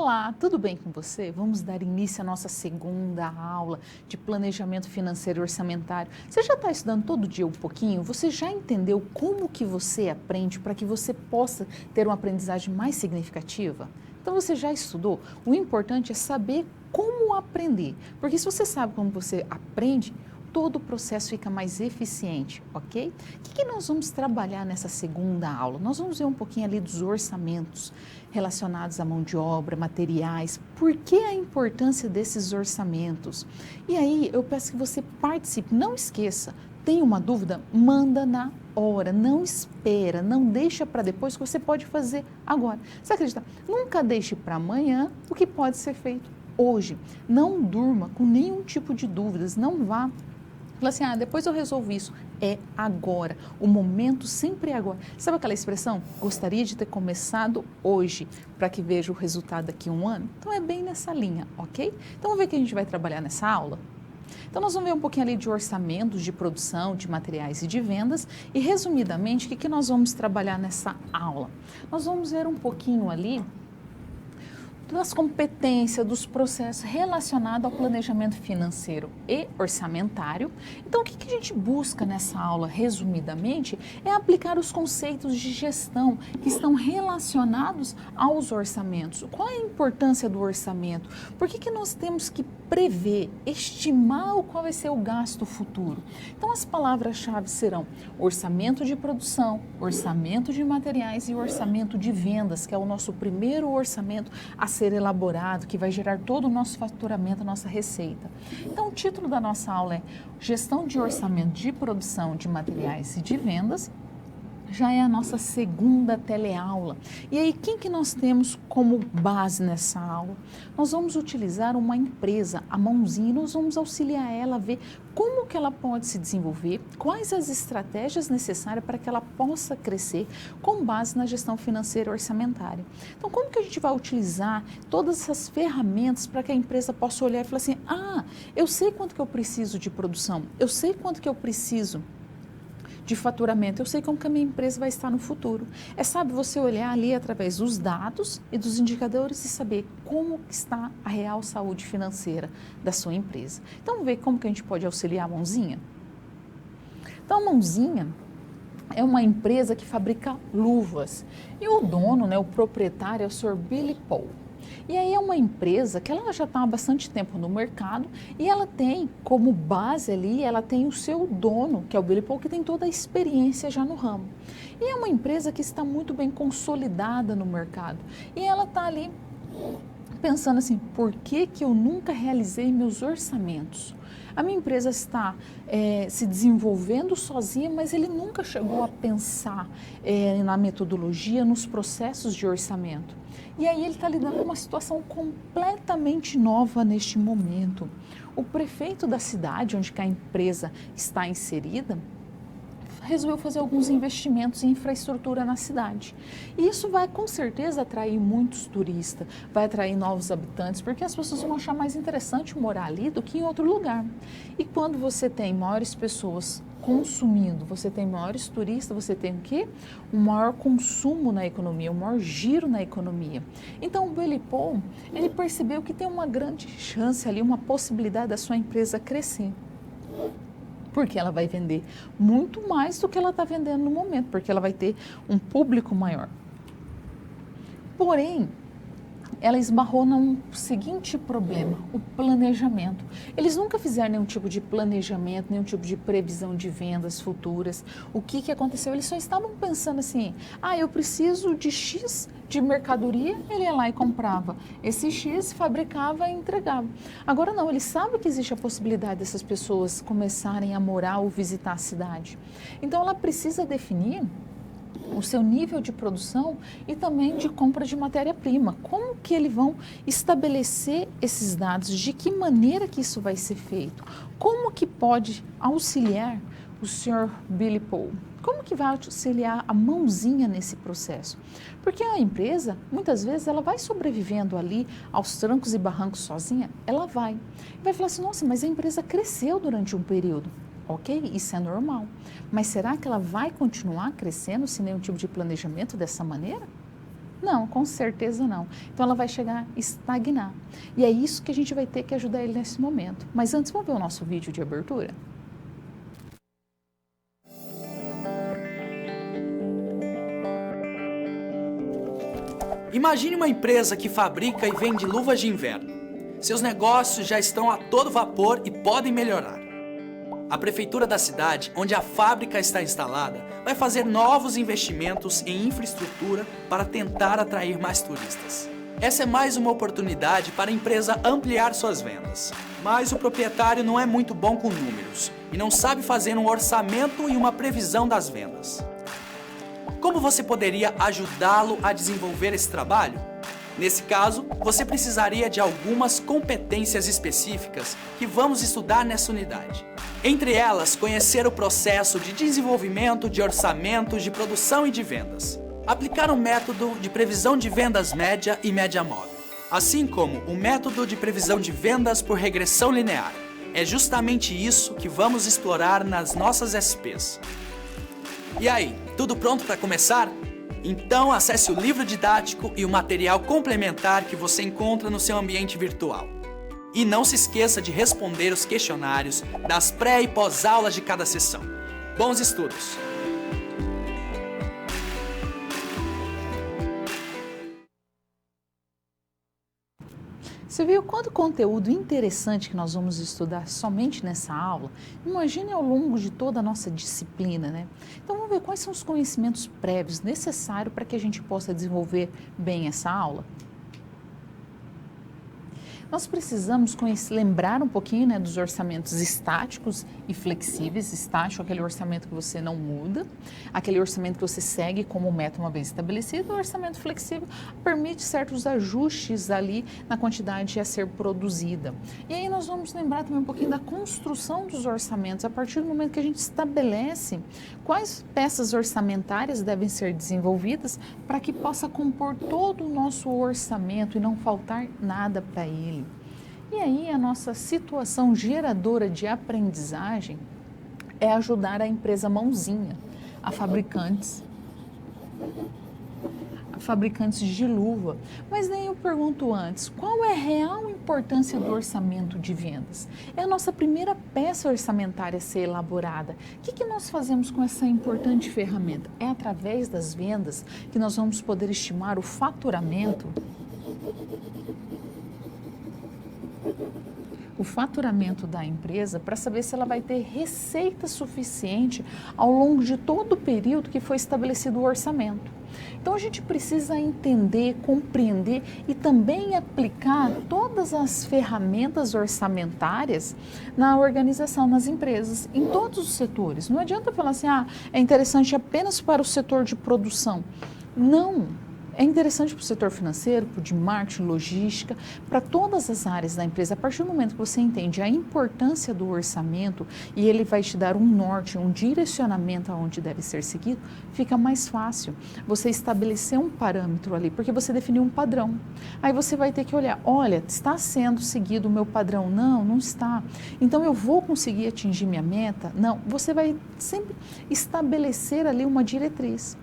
Olá, tudo bem com você? Vamos dar início à nossa segunda aula de planejamento financeiro e orçamentário. Você já está estudando todo dia um pouquinho? Você já entendeu como que você aprende para que você possa ter uma aprendizagem mais significativa? Então você já estudou? O importante é saber como aprender, porque se você sabe como você aprende, todo o processo fica mais eficiente, ok? O que nós vamos trabalhar nessa segunda aula? Nós vamos ver um pouquinho ali dos orçamentos relacionados à mão de obra, materiais, por que a importância desses orçamentos? E aí eu peço que você participe, não esqueça, tem uma dúvida? Manda na hora, não espera, não deixa para depois que você pode fazer agora. Você acredita? Nunca deixe para amanhã o que pode ser feito hoje. Não durma com nenhum tipo de dúvidas, não vá fala assim, depois eu resolvo isso. É agora. O momento sempre é agora. Sabe aquela expressão? Gostaria de ter começado hoje para que veja o resultado daqui a um ano? Então é bem nessa linha, ok? Então vamos ver o que a gente vai trabalhar nessa aula? Então nós vamos ver um pouquinho ali de orçamentos, de produção, de materiais e de vendas e resumidamente o que nós vamos trabalhar nessa aula? Nós vamos ver um pouquinho ali das competências, dos processos relacionados ao planejamento financeiro e orçamentário. Então, o que a gente busca nessa aula, resumidamente, é aplicar os conceitos de gestão que estão relacionados aos orçamentos. Qual é a importância do orçamento? Por que nós temos que prever, estimar qual vai ser o gasto futuro? Então, as palavras-chave serão orçamento de produção, orçamento de materiais e orçamento de vendas, que é o nosso primeiro orçamento a ser elaborado, que vai gerar todo o nosso faturamento, a nossa receita. Então, o título da nossa aula é Gestão de Orçamento de Produção de Materiais e de Vendas. Já é a nossa segunda teleaula. E aí, quem que nós temos como base nessa aula? Nós vamos utilizar uma empresa, a Mãozinha, e nós vamos auxiliar ela a ver como que ela pode se desenvolver, quais as estratégias necessárias para que ela possa crescer com base na gestão financeira e orçamentária. Então, como que a gente vai utilizar todas essas ferramentas para que a empresa possa olhar e falar assim, eu sei quanto que eu preciso de produção, eu sei quanto que eu preciso de faturamento, eu sei como que a minha empresa vai estar no futuro. Sabe, você olhar ali através dos dados e dos indicadores e saber como está a real saúde financeira da sua empresa. Então, vamos ver como que a gente pode auxiliar a Mãozinha? Então, a Mãozinha é uma empresa que fabrica luvas e o dono, o proprietário é o Sr. Billy Paul. E aí é uma empresa que ela já está há bastante tempo no mercado e ela tem como base ali, ela tem o seu dono, que é o Billy Paul, que tem toda a experiência já no ramo. E é uma empresa que está muito bem consolidada no mercado. E ela está ali pensando assim, por que eu nunca realizei meus orçamentos? A minha empresa está se desenvolvendo sozinha, mas ele nunca chegou a pensar na metodologia, nos processos de orçamento. E aí ele está lidando com uma situação completamente nova neste momento. O prefeito da cidade onde a empresa está inserida resolveu fazer alguns investimentos em infraestrutura na cidade. E isso vai com certeza atrair muitos turistas, vai atrair novos habitantes, porque as pessoas vão achar mais interessante morar ali do que em outro lugar. E quando você tem maiores pessoas consumindo, você tem maiores turistas, você tem o quê? Um maior consumo na economia, um maior giro na economia. Então o Billy Paul, ele percebeu que tem uma grande chance ali, uma possibilidade da sua empresa crescer. Porque ela vai vender muito mais do que ela está vendendo no momento, porque ela vai ter um público maior. Porém, ela esbarrou num seguinte problema, o planejamento. Eles nunca fizeram nenhum tipo de planejamento, nenhum tipo de previsão de vendas futuras. O que aconteceu? Eles só estavam pensando assim, eu preciso de X de mercadoria, ele ia lá e comprava. Esse X fabricava e entregava. Agora não, eles sabem que existe a possibilidade dessas pessoas começarem a morar ou visitar a cidade. Então ela precisa definir o seu nível de produção e também de compra de matéria-prima. Como que eles vão estabelecer esses dados? De que maneira que isso vai ser feito? Como que pode auxiliar o Sr. Billy Paul? Como que vai auxiliar a Mãozinha nesse processo? Porque a empresa, muitas vezes, ela vai sobrevivendo ali aos trancos e barrancos sozinha, ela vai. Vai falar assim, nossa, mas a empresa cresceu durante um período. Ok, isso é normal. Mas será que ela vai continuar crescendo sem nenhum tipo de planejamento dessa maneira? Não, com certeza não. Então ela vai chegar a estagnar. E é isso que a gente vai ter que ajudar ele nesse momento. Mas antes, vamos ver o nosso vídeo de abertura? Imagine uma empresa que fabrica e vende luvas de inverno. Seus negócios já estão a todo vapor e podem melhorar. A prefeitura da cidade, onde a fábrica está instalada, vai fazer novos investimentos em infraestrutura para tentar atrair mais turistas. Essa é mais uma oportunidade para a empresa ampliar suas vendas. Mas o proprietário não é muito bom com números e não sabe fazer um orçamento e uma previsão das vendas. Como você poderia ajudá-lo a desenvolver esse trabalho? Nesse caso, você precisaria de algumas competências específicas que vamos estudar nessa unidade. Entre elas, conhecer o processo de desenvolvimento de orçamentos de produção e de vendas. Aplicar um método de previsão de vendas média e média móvel. Assim como o método de previsão de vendas por regressão linear. É justamente isso que vamos explorar nas nossas SPs. E aí, tudo pronto para começar? Então acesse o livro didático e o material complementar que você encontra no seu ambiente virtual. E não se esqueça de responder os questionários das pré- e pós-aulas de cada sessão. Bons estudos! Você viu quanto conteúdo interessante que nós vamos estudar somente nessa aula? Imagine ao longo de toda a nossa disciplina, né? Então vamos ver quais são os conhecimentos prévios necessários para que a gente possa desenvolver bem essa aula. Nós precisamos lembrar um pouquinho, né, dos orçamentos estáticos e flexíveis. Estático, aquele orçamento que você não muda, aquele orçamento que você segue como meta uma vez estabelecido. O orçamento flexível permite certos ajustes ali na quantidade a ser produzida. E aí nós vamos lembrar também um pouquinho da construção dos orçamentos, a partir do momento que a gente estabelece quais peças orçamentárias devem ser desenvolvidas para que possa compor todo o nosso orçamento e não faltar nada para ele. E aí a nossa situação geradora de aprendizagem é ajudar a empresa mãozinha, a fabricantes de luva. Mas nem eu pergunto antes, qual é a real importância do orçamento de vendas? É a nossa primeira peça orçamentária a ser elaborada. O que nós fazemos com essa importante ferramenta? É através das vendas que nós vamos poder estimar o faturamento da empresa para saber se ela vai ter receita suficiente ao longo de todo o período que foi estabelecido o orçamento. Então a gente precisa entender, compreender e também aplicar todas as ferramentas orçamentárias na organização, nas empresas, em todos os setores. Não adianta falar assim, é interessante apenas para o setor de produção. Não. É interessante para o setor financeiro, para o de marketing, logística, para todas as áreas da empresa. A partir do momento que você entende a importância do orçamento e ele vai te dar um norte, um direcionamento aonde deve ser seguido, fica mais fácil você estabelecer um parâmetro ali, porque você definiu um padrão. Aí você vai ter que olhar, olha, está sendo seguido o meu padrão? Não, não está. Então eu vou conseguir atingir minha meta? Não. Você vai sempre estabelecer ali uma diretriz.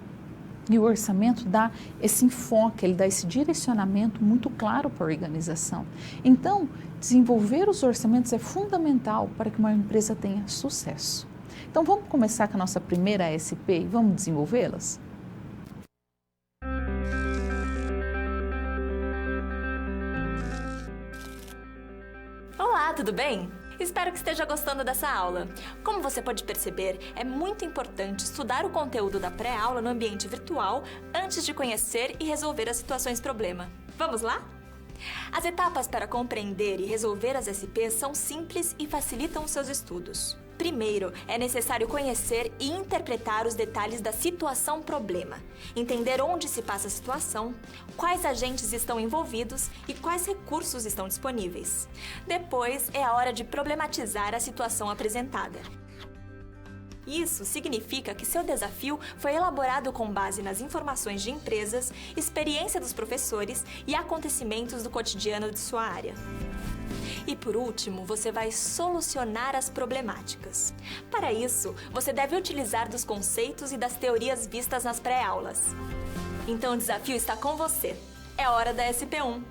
E o orçamento dá esse enfoque, ele dá esse direcionamento muito claro para a organização. Então, desenvolver os orçamentos é fundamental para que uma empresa tenha sucesso. Então, vamos começar com a nossa primeira SP e vamos desenvolvê-las? Olá, tudo bem? Espero que esteja gostando dessa aula. Como você pode perceber, é muito importante estudar o conteúdo da pré-aula no ambiente virtual antes de conhecer e resolver as situações problema. Vamos lá? As etapas para compreender e resolver as SPs são simples e facilitam os seus estudos. Primeiro, é necessário conhecer e interpretar os detalhes da situação problema, entender onde se passa a situação, quais agentes estão envolvidos e quais recursos estão disponíveis. Depois, é a hora de problematizar a situação apresentada. Isso significa que seu desafio foi elaborado com base nas informações de empresas, experiência dos professores e acontecimentos do cotidiano de sua área. E por último, você vai solucionar as problemáticas. Para isso, você deve utilizar dos conceitos e das teorias vistas nas pré-aulas. Então o desafio está com você. É hora da SP1.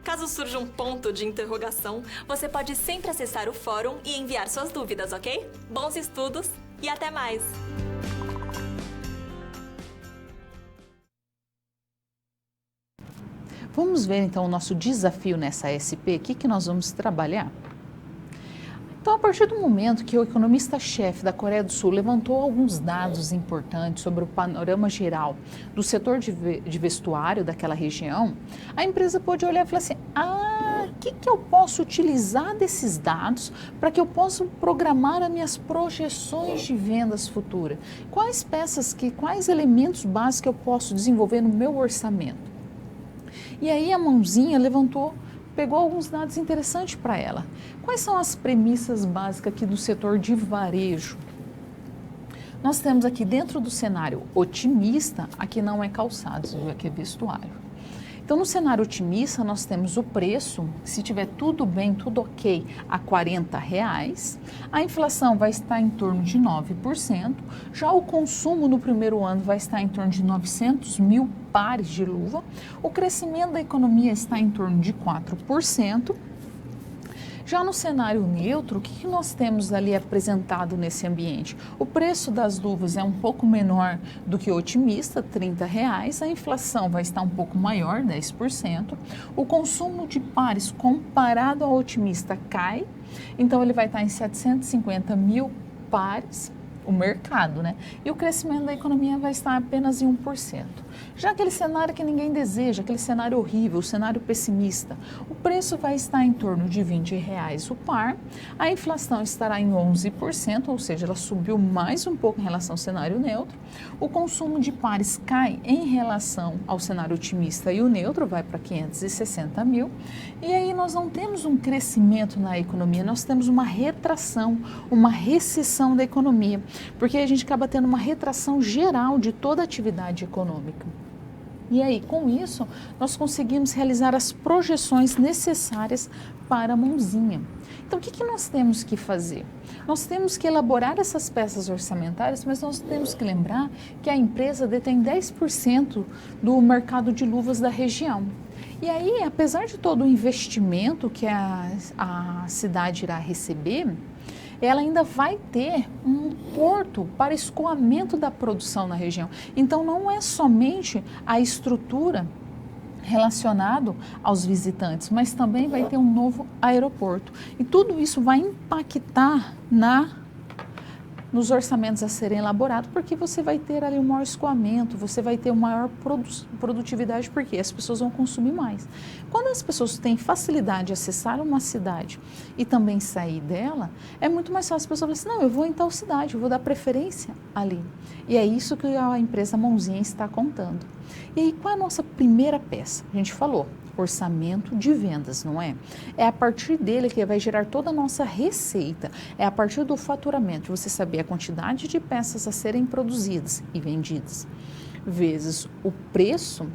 Caso surja um ponto de interrogação, você pode sempre acessar o fórum e enviar suas dúvidas, ok? Bons estudos e até mais! Vamos ver então o nosso desafio nessa SP, o que nós vamos trabalhar? Então, a partir do momento que o economista-chefe da Coreia do Sul levantou alguns dados importantes sobre o panorama geral do setor de vestuário daquela região, a empresa pôde olhar e falar assim, o que eu posso utilizar desses dados para que eu possa programar as minhas projeções de vendas futuras? Quais peças, quais elementos básicos que eu posso desenvolver no meu orçamento? E aí a mãozinha pegou alguns dados interessantes para ela. Quais são as premissas básicas aqui do setor de varejo? Nós temos aqui dentro do cenário otimista, aqui não é calçados, aqui é vestuário. Então, no cenário otimista, nós temos o preço, se tiver tudo bem, tudo ok, a R$40. A inflação vai estar em torno de 9%. Já o consumo no primeiro ano vai estar em torno de 900 mil pares de luva. O crescimento da economia está em torno de 4%. Já no cenário neutro, o que nós temos ali apresentado nesse ambiente? O preço das luvas é um pouco menor do que o otimista, R$30. A inflação vai estar um pouco maior, 10%. O consumo de pares comparado ao otimista cai, então ele vai estar em 750 mil pares, o mercado, né? E o crescimento da economia vai estar apenas em 1%. Já aquele cenário que ninguém deseja, aquele cenário horrível, o cenário pessimista, o preço vai estar em torno de R$20 o par, a inflação estará em 11%, ou seja, ela subiu mais um pouco em relação ao cenário neutro, o consumo de pares cai em relação ao cenário otimista e o neutro vai para 560 mil, e aí nós não temos um crescimento na economia, nós temos uma retração, uma recessão da economia, porque a gente acaba tendo uma retração geral de toda a atividade econômica. E aí, com isso, nós conseguimos realizar as projeções necessárias para a mãozinha. Então, o que nós temos que fazer? Nós temos que elaborar essas peças orçamentárias, mas nós temos que lembrar que a empresa detém 10% do mercado de luvas da região. E aí, apesar de todo o investimento que a cidade irá receber, ela ainda vai ter um porto para escoamento da produção na região. Então, não é somente a estrutura relacionado aos visitantes, mas também vai ter um novo aeroporto. E tudo isso vai impactar nos orçamentos a serem elaborados, porque você vai ter ali um maior escoamento, você vai ter uma maior produtividade, porque as pessoas vão consumir mais. Quando as pessoas têm facilidade de acessar uma cidade e também sair dela, é muito mais fácil a pessoa falar assim, não, eu vou em tal cidade, eu vou dar preferência ali. E é isso que a empresa Mãozinha está contando. E aí, qual é a nossa primeira peça? A gente falou, orçamento de vendas, não é? É a partir dele que vai gerar toda a nossa receita. É a partir do faturamento, você saber a quantidade de peças a serem produzidas e vendidas, vezes o preço,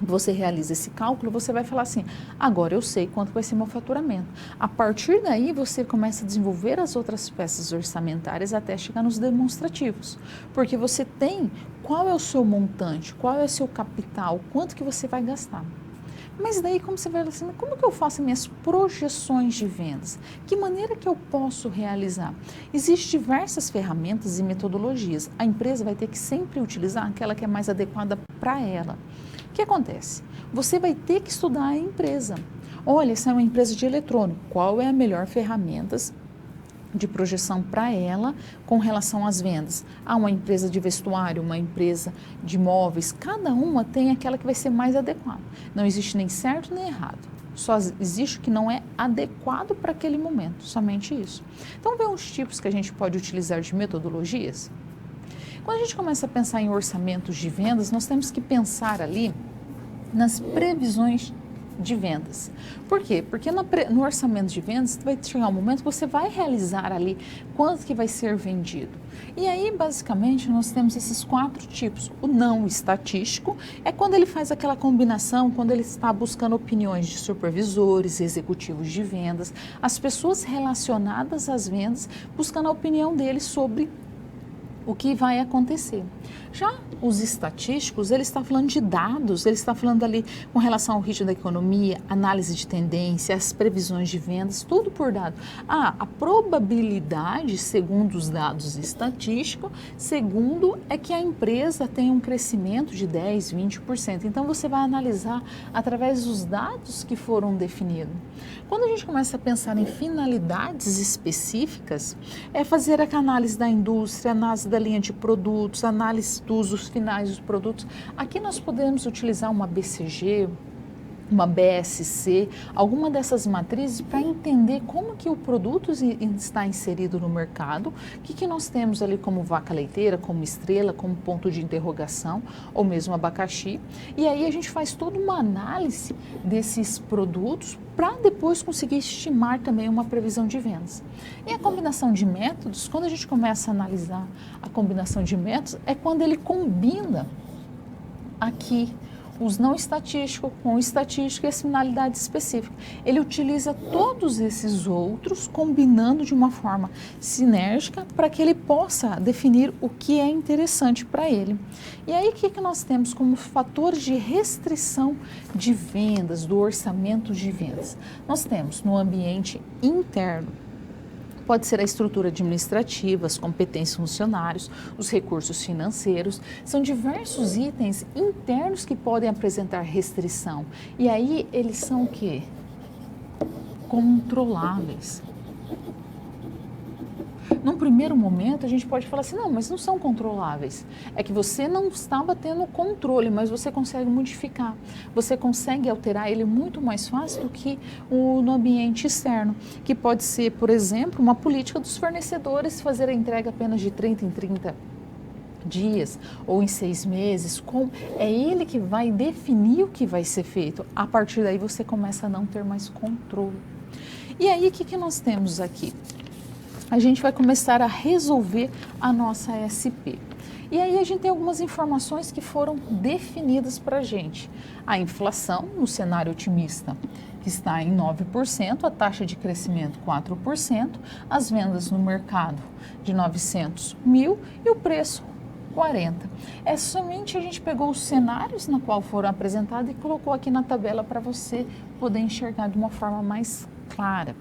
você realiza esse cálculo, você vai falar assim, agora eu sei quanto vai ser meu faturamento. A partir daí, você começa a desenvolver as outras peças orçamentárias até chegar nos demonstrativos. Porque você tem qual é o seu montante, qual é o seu capital, quanto que você vai gastar. Mas daí, como você vai falar assim, como que eu faço minhas projeções de vendas? Que maneira que eu posso realizar? Existem diversas ferramentas e metodologias. A empresa vai ter que sempre utilizar aquela que é mais adequada para ela. O que acontece? Você vai ter que estudar a empresa. Olha, essa é uma empresa de eletrônico. Qual é a melhor ferramenta de projeção para ela com relação às vendas? Há uma empresa de vestuário, uma empresa de móveis. Cada uma tem aquela que vai ser mais adequada. Não existe nem certo nem errado. Só existe o que não é adequado para aquele momento. Somente isso. Então, vê os tipos que a gente pode utilizar de metodologias. Quando a gente começa a pensar em orçamentos de vendas, nós temos que pensar ali nas previsões de vendas. Por quê? Porque no orçamento de vendas vai chegar um momento que você vai realizar ali quanto que vai ser vendido. E aí, basicamente, nós temos esses 4 tipos. O não estatístico é quando ele faz aquela combinação, quando ele está buscando opiniões de supervisores, executivos de vendas, as pessoas relacionadas às vendas, buscando a opinião deles sobre o que vai acontecer. Já os estatísticos, ele está falando de dados, ele está falando ali com relação ao ritmo da economia, análise de tendência, as previsões de vendas, tudo por dado. A probabilidade, segundo os dados estatísticos, segundo é que a empresa tem um crescimento de 10, 20%. Então, você vai analisar através dos dados que foram definidos. Quando a gente começa a pensar em finalidades específicas, é fazer a análise da indústria, análise da linha de produtos, análise dos usos finais dos produtos. Aqui nós podemos utilizar uma BCG, uma BSC, alguma dessas matrizes para entender como que o produto está inserido no mercado, o que nós temos ali como vaca leiteira, como estrela, como ponto de interrogação, ou mesmo abacaxi. E aí a gente faz toda uma análise desses produtos para depois conseguir estimar também uma previsão de vendas. E a combinação de métodos, quando a gente começa a analisar a combinação de métodos, é quando ele combina aqui os não estatísticos com o estatístico e as finalidades específicas. Ele utiliza todos esses outros combinando de uma forma sinérgica para que ele possa definir o que é interessante para ele. E aí o que nós temos como fatores de restrição de vendas, do orçamento de vendas? Nós temos no ambiente interno, pode ser a estrutura administrativa, as competências funcionários, os recursos financeiros. São diversos itens internos que podem apresentar restrição. E aí eles são o quê? Controláveis. Num primeiro momento, a gente pode falar assim, não, mas não são controláveis. É que você não estava tendo controle, mas você consegue modificar. Você consegue alterar ele muito mais fácil do que no ambiente externo, que pode ser, por exemplo, uma política dos fornecedores fazer a entrega apenas de 30 em 30 dias ou em 6 meses. É ele que vai definir o que vai ser feito. A partir daí, você começa a não ter mais controle. E aí, o que nós temos aqui? A gente vai começar a resolver a nossa SP. E aí a gente tem algumas informações que foram definidas para a gente. A inflação, no cenário otimista, que está em 9%, a taxa de crescimento 4%, as vendas no mercado de 900 mil e o preço 40. É somente a gente pegou os cenários na qual foram apresentados e colocou aqui na tabela para você poder enxergar de uma forma mais clara.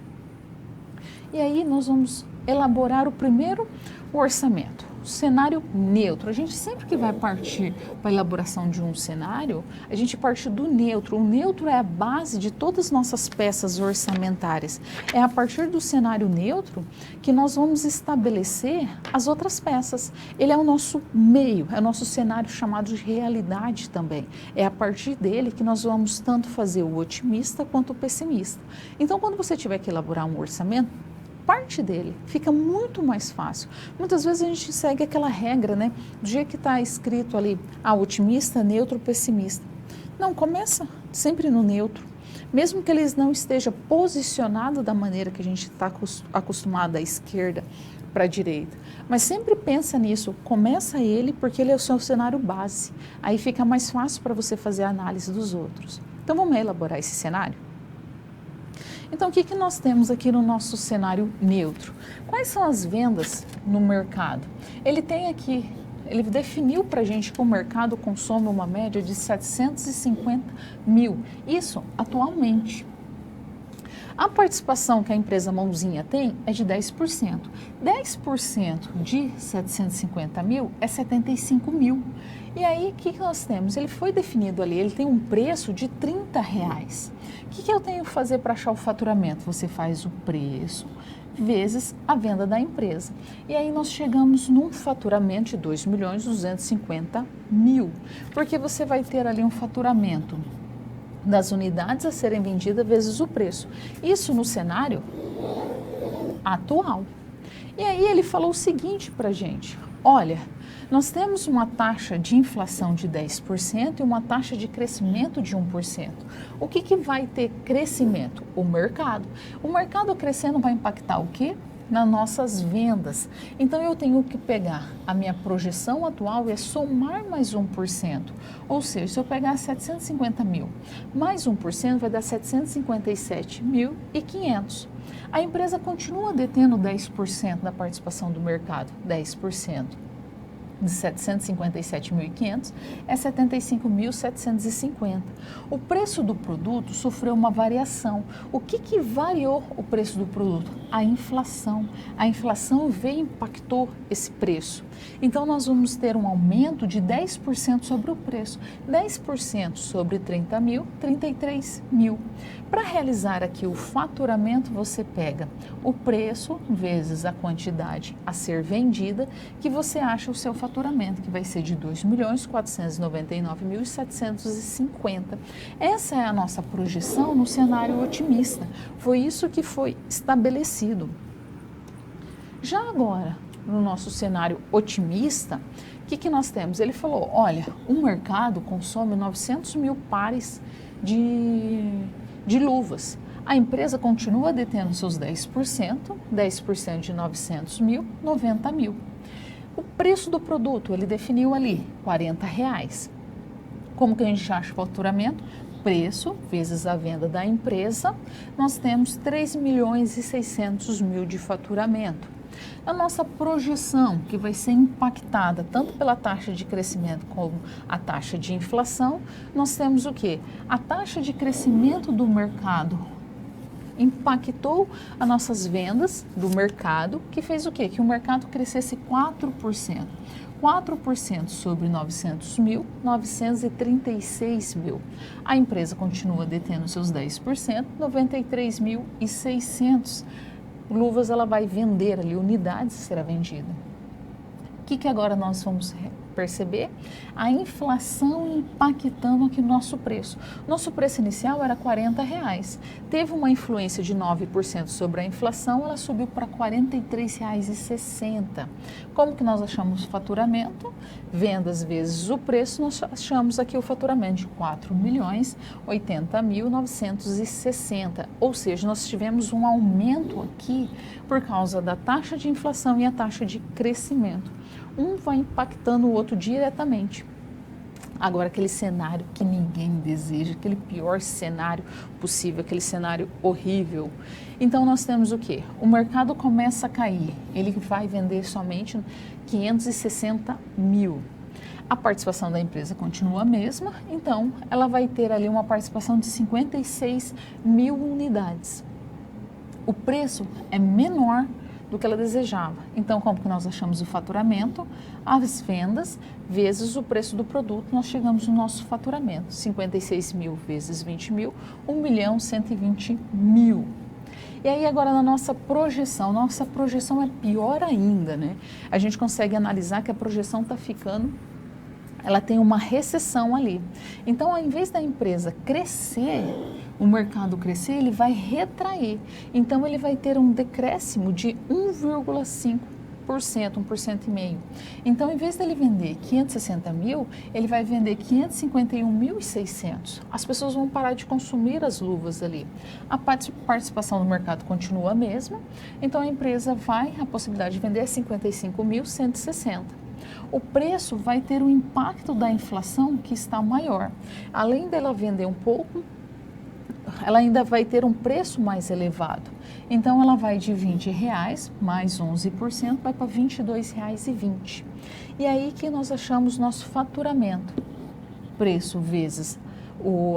E aí nós vamos elaborar o primeiro orçamento, o cenário neutro. A gente sempre que vai partir para a elaboração de um cenário, a gente parte do neutro. O neutro é a base de todas as nossas peças orçamentárias. É a partir do cenário neutro que nós vamos estabelecer as outras peças. Ele é o nosso meio, é o nosso cenário chamado de realidade também. É a partir dele que nós vamos tanto fazer o otimista quanto o pessimista. Então, quando você tiver que elaborar um orçamento, parte dele, fica muito mais fácil. Muitas vezes a gente segue aquela regra, né? Do jeito que está escrito ali, otimista, neutro, pessimista. Não, começa sempre no neutro. Mesmo que eles não estejam posicionados da maneira que a gente está acostumado da esquerda para a direita. Mas sempre pensa nisso, começa ele porque ele é o seu cenário base. Aí fica mais fácil para você fazer a análise dos outros. Então vamos elaborar esse cenário? Então, o que nós temos aqui no nosso cenário neutro? Quais são as vendas no mercado? Ele tem aqui, ele definiu para a gente que o mercado consome uma média de 750 mil. Isso atualmente. A participação que a empresa mãozinha tem é de 10%. 10% de 750 mil é 75 mil. E aí, o que nós temos? Ele foi definido ali, ele tem um preço de R$30. O que eu tenho que fazer para achar o faturamento? Você faz o preço vezes a venda da empresa. E aí nós chegamos num faturamento de 2.250.000, porque você vai ter ali um faturamento das unidades a serem vendidas vezes o preço. Isso no cenário atual. E aí ele falou o seguinte para a gente, olha, nós temos uma taxa de inflação de 10% e uma taxa de crescimento de 1%. O que vai ter crescimento? O mercado. O mercado crescendo vai impactar o quê? Nas nossas vendas. Então, eu tenho que pegar a minha projeção atual e somar mais 1%. Ou seja, se eu pegar 750 mil mais 1%, vai dar 757.500. A empresa continua detendo 10% da participação do mercado, 10%. de 757.500 é 75.750. O preço do produto sofreu uma variação. O que variou o preço do produto? A inflação. A inflação veio e impactou esse preço. Então, nós vamos ter um aumento de 10% sobre o preço. 10% sobre 30 mil, 33 mil. Para realizar aqui o faturamento, você pega o preço vezes a quantidade a ser vendida, que você acha o seu faturamento, que vai ser de 2.499.750. Essa é a nossa projeção no cenário otimista. Foi isso que foi estabelecido. Já agora, no nosso cenário otimista, o que nós temos? Ele falou, olha, o mercado consome 900 mil pares de luvas. A empresa continua detendo seus 10%, 10% de 900 mil, 90 mil. O preço do produto, ele definiu ali, R$40. Como que a gente acha o faturamento? Preço vezes a venda da empresa, nós temos 3.600.000 de faturamento. A nossa projeção, que vai ser impactada tanto pela taxa de crescimento como a taxa de inflação, nós temos o quê? A taxa de crescimento do mercado impactou as nossas vendas do mercado, que fez o quê? Que o mercado crescesse 4%. 4% sobre 900 mil, 936 mil. A empresa continua detendo seus 10%, 93.600. Luvas ela vai vender ali, unidades será vendida. O que agora nós vamos perceber? A inflação impactando aqui no nosso preço. Nosso preço inicial era R$40. Teve uma influência de 9% sobre a inflação, ela subiu para R$ 43,60. Como que nós achamos o faturamento? Vendas vezes o preço, nós achamos aqui o faturamento de 4.080.960. Ou seja, nós tivemos um aumento aqui por causa da taxa de inflação e a taxa de crescimento. Um vai impactando o outro diretamente. Agora, aquele cenário que ninguém deseja, aquele pior cenário possível, aquele cenário horrível. Então, nós temos o quê? O mercado começa a cair, ele vai vender somente 560 mil. A participação da empresa continua a mesma, então ela vai ter ali uma participação de 56 mil unidades. O preço é menor do que ela desejava. Então, como que nós achamos o faturamento? As vendas vezes o preço do produto, nós chegamos no nosso faturamento. 56 mil vezes 20 mil, 1.120.000. E aí agora na nossa projeção é pior ainda, né? A gente consegue analisar que a projeção está ficando, ela tem uma recessão ali. Então, ao invés da empresa crescer, o mercado crescer, ele vai retrair. Então, ele vai ter um decréscimo de 1,5%, 1,5%. Então, em vez dele vender 560 mil, ele vai vender 551.600. As pessoas vão parar de consumir as luvas ali. A participação do mercado continua a mesma, então a empresa vai, a possibilidade de vender é 55.160. O preço vai ter um impacto da inflação que está maior. Além dela vender um pouco, ela ainda vai ter um preço mais elevado. Então, ela vai de R$20 mais 11%, vai para R$ 22,20. E aí que nós achamos nosso faturamento. Preço vezes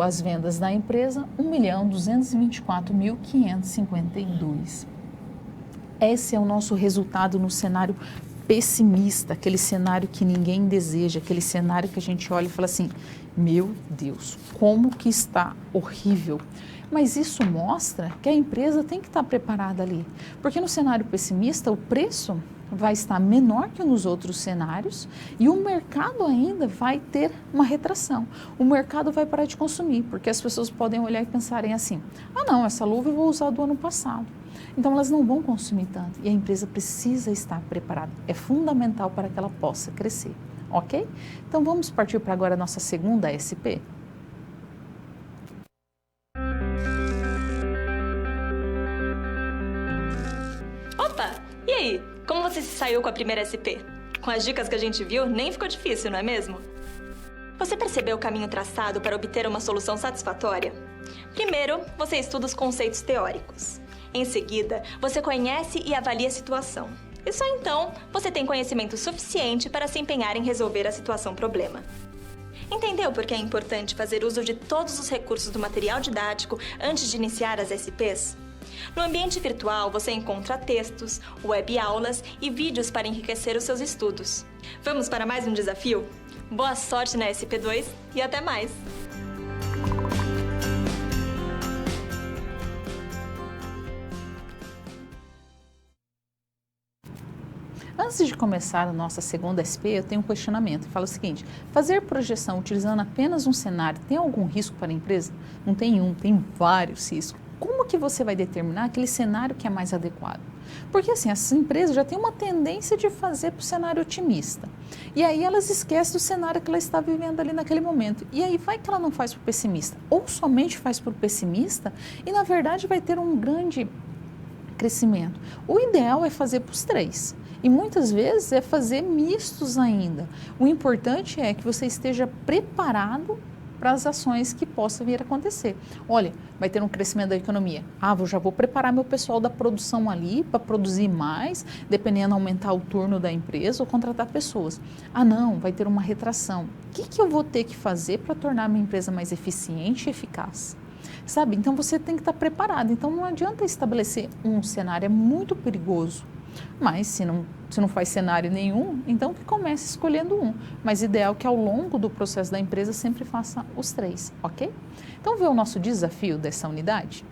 as vendas da empresa, 1.224.552. Esse é o nosso resultado no cenário pessimista, aquele cenário que ninguém deseja, aquele cenário que a gente olha e fala assim, meu Deus, como que está horrível. Mas isso mostra que a empresa tem que estar preparada ali, porque no cenário pessimista o preço vai estar menor que nos outros cenários e o mercado ainda vai ter uma retração. O mercado vai parar de consumir, porque as pessoas podem olhar e pensarem assim, ah não, essa luva eu vou usar do ano passado. Então, elas não vão consumir tanto e a empresa precisa estar preparada. É fundamental para que ela possa crescer, ok? Então, vamos partir para agora a nossa segunda SP. Opa! E aí? Como você se saiu com a primeira SP? Com as dicas que a gente viu, nem ficou difícil, não é mesmo? Você percebeu o caminho traçado para obter uma solução satisfatória? Primeiro, você estuda os conceitos teóricos. Em seguida, você conhece e avalia a situação. E só então você tem conhecimento suficiente para se empenhar em resolver a situação-problema. Entendeu por que é importante fazer uso de todos os recursos do material didático antes de iniciar as SPs? No ambiente virtual, você encontra textos, web-aulas e vídeos para enriquecer os seus estudos. Vamos para mais um desafio? Boa sorte na SP2 e até mais! Antes de começar a nossa segunda SP, eu tenho um questionamento. Fala o seguinte: fazer projeção utilizando apenas um cenário tem algum risco para a empresa? Não tem um, tem vários riscos. Como que você vai determinar aquele cenário que é mais adequado? Porque assim, as empresas já têm uma tendência de fazer para o cenário otimista. E aí elas esquecem do cenário que ela está vivendo ali naquele momento. E aí vai que ela não faz para o pessimista. Ou somente faz para o pessimista e na verdade vai ter um grande crescimento. O ideal é fazer para os três. E muitas vezes é fazer mistos ainda. O importante é que você esteja preparado para as ações que possam vir a acontecer. Olha, vai ter um crescimento da economia. Eu já vou preparar meu pessoal da produção ali para produzir mais, dependendo, aumentar o turno da empresa ou contratar pessoas. Não, vai ter uma retração. O que eu vou ter que fazer para tornar a minha empresa mais eficiente e eficaz? Sabe? Então você tem que estar preparado. Então não adianta estabelecer um cenário, é muito perigoso. Mas se não faz cenário nenhum, então que comece escolhendo um. Mas ideal que ao longo do processo da empresa sempre faça os três, ok? Então vê o nosso desafio dessa unidade?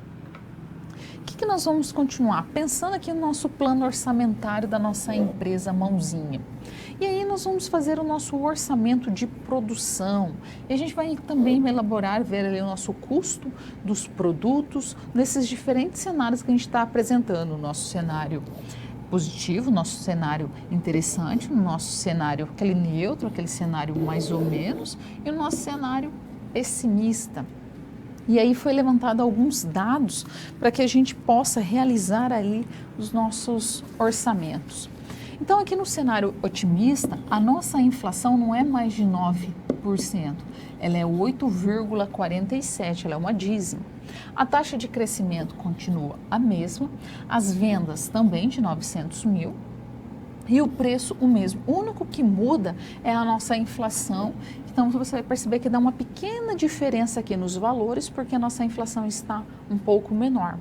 O que nós vamos continuar? Pensando aqui no nosso plano orçamentário da nossa empresa mãozinha. E aí nós vamos fazer o nosso orçamento de produção. E a gente vai também elaborar, ver ali o nosso custo dos produtos nesses diferentes cenários que a gente está apresentando. O nosso cenário positivo, nosso cenário interessante, o nosso cenário aquele neutro, aquele cenário mais ou menos, e o nosso cenário pessimista. E aí foi levantado alguns dados para que a gente possa realizar ali os nossos orçamentos. Então aqui no cenário otimista, a nossa inflação não é mais de 9%, ela é 8,47%, ela é uma dízima. A taxa de crescimento continua a mesma, as vendas também de 900 mil e o preço o mesmo. O único que muda é a nossa inflação. Então você vai perceber que dá uma pequena diferença aqui nos valores porque a nossa inflação está um pouco menor.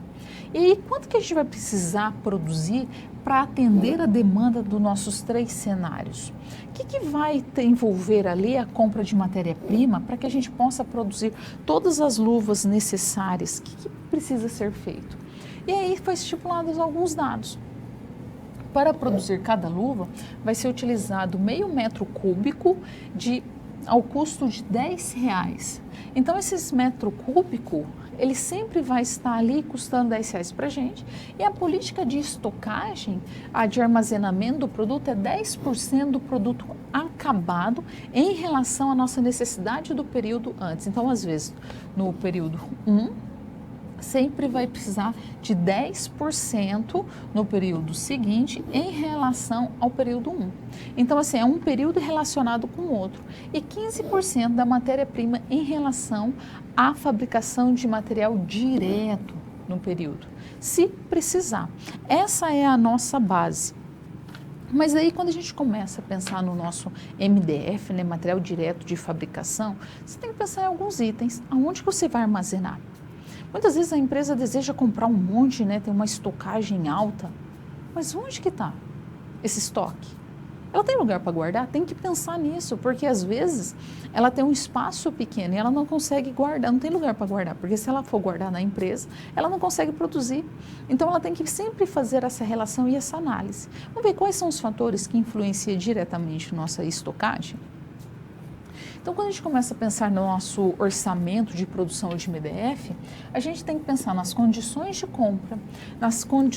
E aí quanto que a gente vai precisar produzir para atender a demanda dos nossos três cenários? O que vai envolver ali a compra de matéria-prima para que a gente possa produzir todas as luvas necessárias? O que precisa ser feito? E aí foi estipulados alguns dados. Para produzir cada luva, vai ser utilizado meio metro cúbico ao custo de R$10. Então, esses metro cúbico, ele sempre vai estar ali custando R$10 para a gente. E a política de estocagem, de armazenamento do produto, é 10% do produto acabado em relação à nossa necessidade do período antes. Então, às vezes, no período 1, sempre vai precisar de 10% no período seguinte em relação ao período 1. Então, assim, é um período relacionado com o outro. E 15% da matéria-prima em relação à fabricação de material direto no período, se precisar. Essa é a nossa base. Mas aí quando a gente começa a pensar no nosso MDF, né, material direto de fabricação, você tem que pensar em alguns itens. Aonde que você vai armazenar? Muitas vezes a empresa deseja comprar um monte, né, tem uma estocagem alta, mas onde que está esse estoque? Ela tem lugar para guardar? Tem que pensar nisso, porque às vezes ela tem um espaço pequeno e ela não consegue guardar, não tem lugar para guardar, porque se ela for guardar na empresa, ela não consegue produzir. Então ela tem que sempre fazer essa relação e essa análise. Vamos ver quais são os fatores que influenciam diretamente na nossa estocagem? Então, quando a gente começa a pensar no nosso orçamento de produção de MDF, a gente tem que pensar nas condições de compra,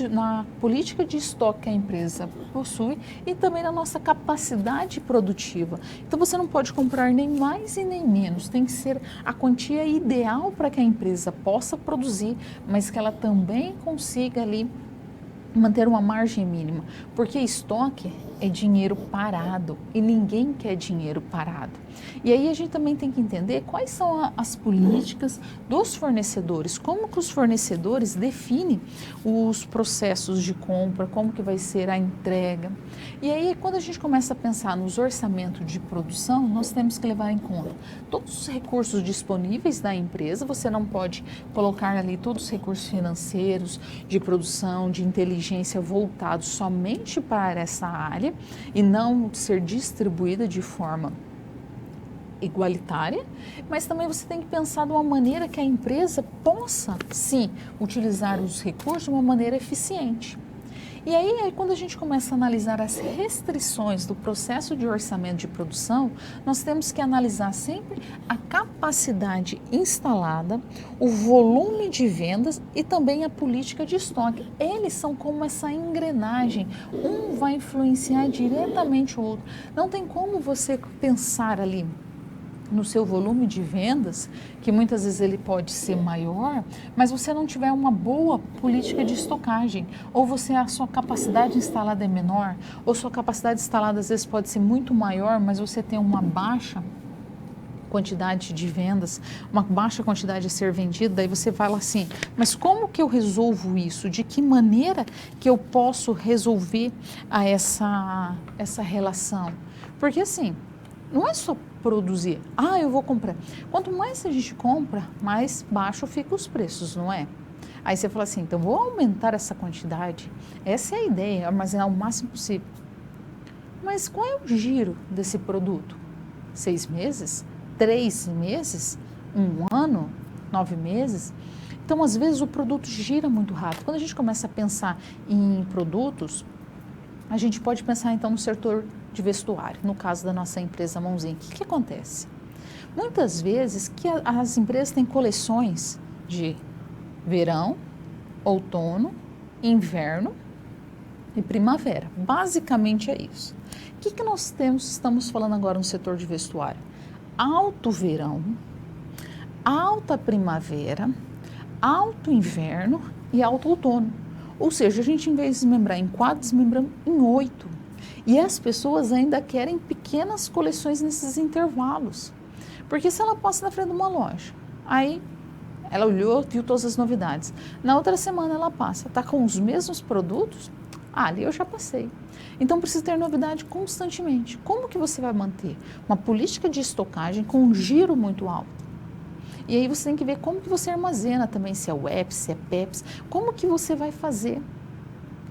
na política de estoque que a empresa possui e também na nossa capacidade produtiva. Então, você não pode comprar nem mais e nem menos, tem que ser a quantia ideal para que a empresa possa produzir, mas que ela também consiga ali manter uma margem mínima, porque estoque é dinheiro parado e ninguém quer dinheiro parado. E aí a gente também tem que entender quais são as políticas dos fornecedores, como que os fornecedores definem os processos de compra, como que vai ser a entrega. E aí quando a gente começa a pensar nos orçamentos de produção, nós temos que levar em conta todos os recursos disponíveis da empresa. Você não pode colocar ali todos os recursos financeiros, de produção, de inteligência voltados somente para essa área e não ser distribuída de forma igualitária, mas também você tem que pensar de uma maneira que a empresa possa, sim, utilizar os recursos de uma maneira eficiente. E aí, quando a gente começa a analisar as restrições do processo de orçamento de produção, nós temos que analisar sempre a capacidade instalada, o volume de vendas e também a política de estoque. Eles são como essa engrenagem, um vai influenciar diretamente o outro. Não tem como você pensar ali no seu volume de vendas, que muitas vezes ele pode ser maior, mas você não tiver uma boa política de estocagem, ou a sua capacidade instalada é menor, ou sua capacidade instalada às vezes pode ser muito maior, mas você tem uma baixa quantidade de vendas, uma baixa quantidade a ser vendida, daí você fala assim, mas como que eu resolvo isso? De que maneira que eu posso resolver essa relação? Porque assim, não é só produzir, eu vou comprar. Quanto mais a gente compra, mais baixo ficam os preços, não é? Aí você fala assim, então vou aumentar essa quantidade. Essa é a ideia, armazenar o máximo possível. Mas qual é o giro desse produto? 6 meses? 3 meses? 1 ano? 9 meses? Então, às vezes, o produto gira muito rápido. Quando a gente começa a pensar em produtos, a gente pode pensar, então, no setor de vestuário, no caso da nossa empresa Mãozinha. O que acontece? Muitas vezes que as empresas têm coleções de verão, outono, inverno e primavera. Basicamente é isso. O que nós estamos falando agora no setor de vestuário? Alto verão, alta primavera, alto inverno e alto outono. Ou seja, a gente, em vez de desmembrar em 4, desmembramos em 8. E as pessoas ainda querem pequenas coleções nesses intervalos. Porque se ela passa na frente de uma loja, aí ela olhou, viu todas as novidades. Na outra semana ela passa, está com os mesmos produtos, ali eu já passei. Então precisa ter novidade constantemente. Como que você vai manter uma política de estocagem com um giro muito alto? E aí você tem que ver como que você armazena também, se é web, se é PEPs, como que você vai fazer.